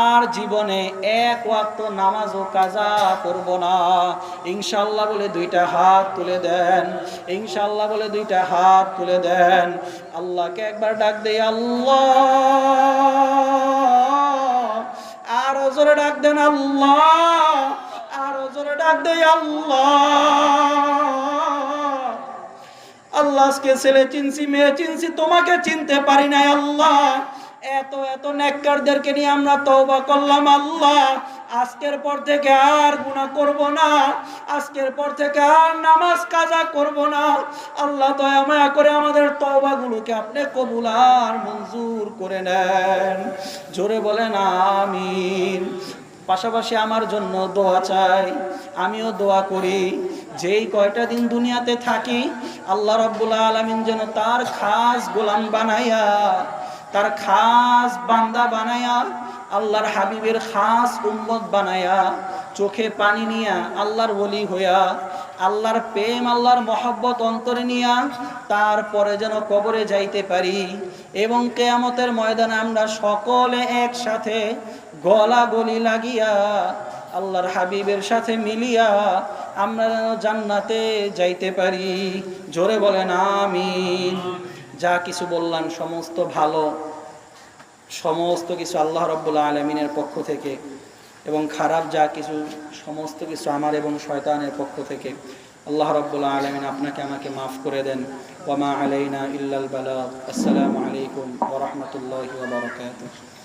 আর জীবনে এক ওয়াক্ত নামাজও কাজা করব না ইনশাআল্লাহ বলে 2টা হাত তুলে দেন। ইনশাআল্লাহ বলে 2টা হাত তুলে দেন। আল্লাহকে একবার ডাক দেই, আল্লাহ, আর জোরে ডাক দেন আল্লাহ, আর জোরে ডাক দেই আল্লাহ। আল্লাহ, আজকে ছেলে চিনছি, মেয়ে চিনছি, তোমাকে চিনতে পারি নাই আল্লাহ। এত এত নেককারদেরকে নিয়ে আমরা তওবা করলাম আল্লাহ। আজকের পর থেকে আর গুনাহ করব না, আজকের পর থেকে আর নামাজ কাজা করব না। আল্লাহ দয়া মায়া করে আমাদের তওবাগুলোকে আপনি কবুল আর মঞ্জুর করে নেন। জোরে বলেন আমিন। পাশাপাশি আমার জন্য দোয়া চাই, আমিও দোয়া করি যেই কয়টা দিন দুনিয়াতে থাকি আল্লাহ রাব্বুল আলামিন যেন তার খাস গোলাম বানাইয়া, তার খাস বান্দা বানায়া, আল্লাহর হাবিবের খাস উম্মত বানায়া, চোখে পানি নিয়া আল্লাহর ওলি হইয়া আল্লাহর প্রেম আল্লাহর মহব্বত অন্তরে নিয়া তারপরে যেন কবরে যাইতে পারি এবং কিয়ামতের ময়দানে আমরা সকলে একসাথে গলাগলি লাগিয়া আল্লাহর হাবিবের সাথে মিলিয়া আমরা যেন জান্নাতে যাইতে পারি। জোরে বলেন আমিন। যা কিছু বললাম সমস্ত ভালো, সমস্ত কিছু আল্লাহ রাব্বুল আলামিনের পক্ষ থেকে, এবং খারাপ যা কিছু সমস্ত কিছু আমার এবং শয়তানের পক্ষ থেকে। আল্লাহ রাব্বুল আলামিন আপনাকে আমাকে মাফ করে দেন। ওয়া মা আলাইনা ইল্লাল বালাগ। আসসালামু আলাইকুম ওয়া রাহমাতুল্লাহি ওয়া বারাকাতুহু।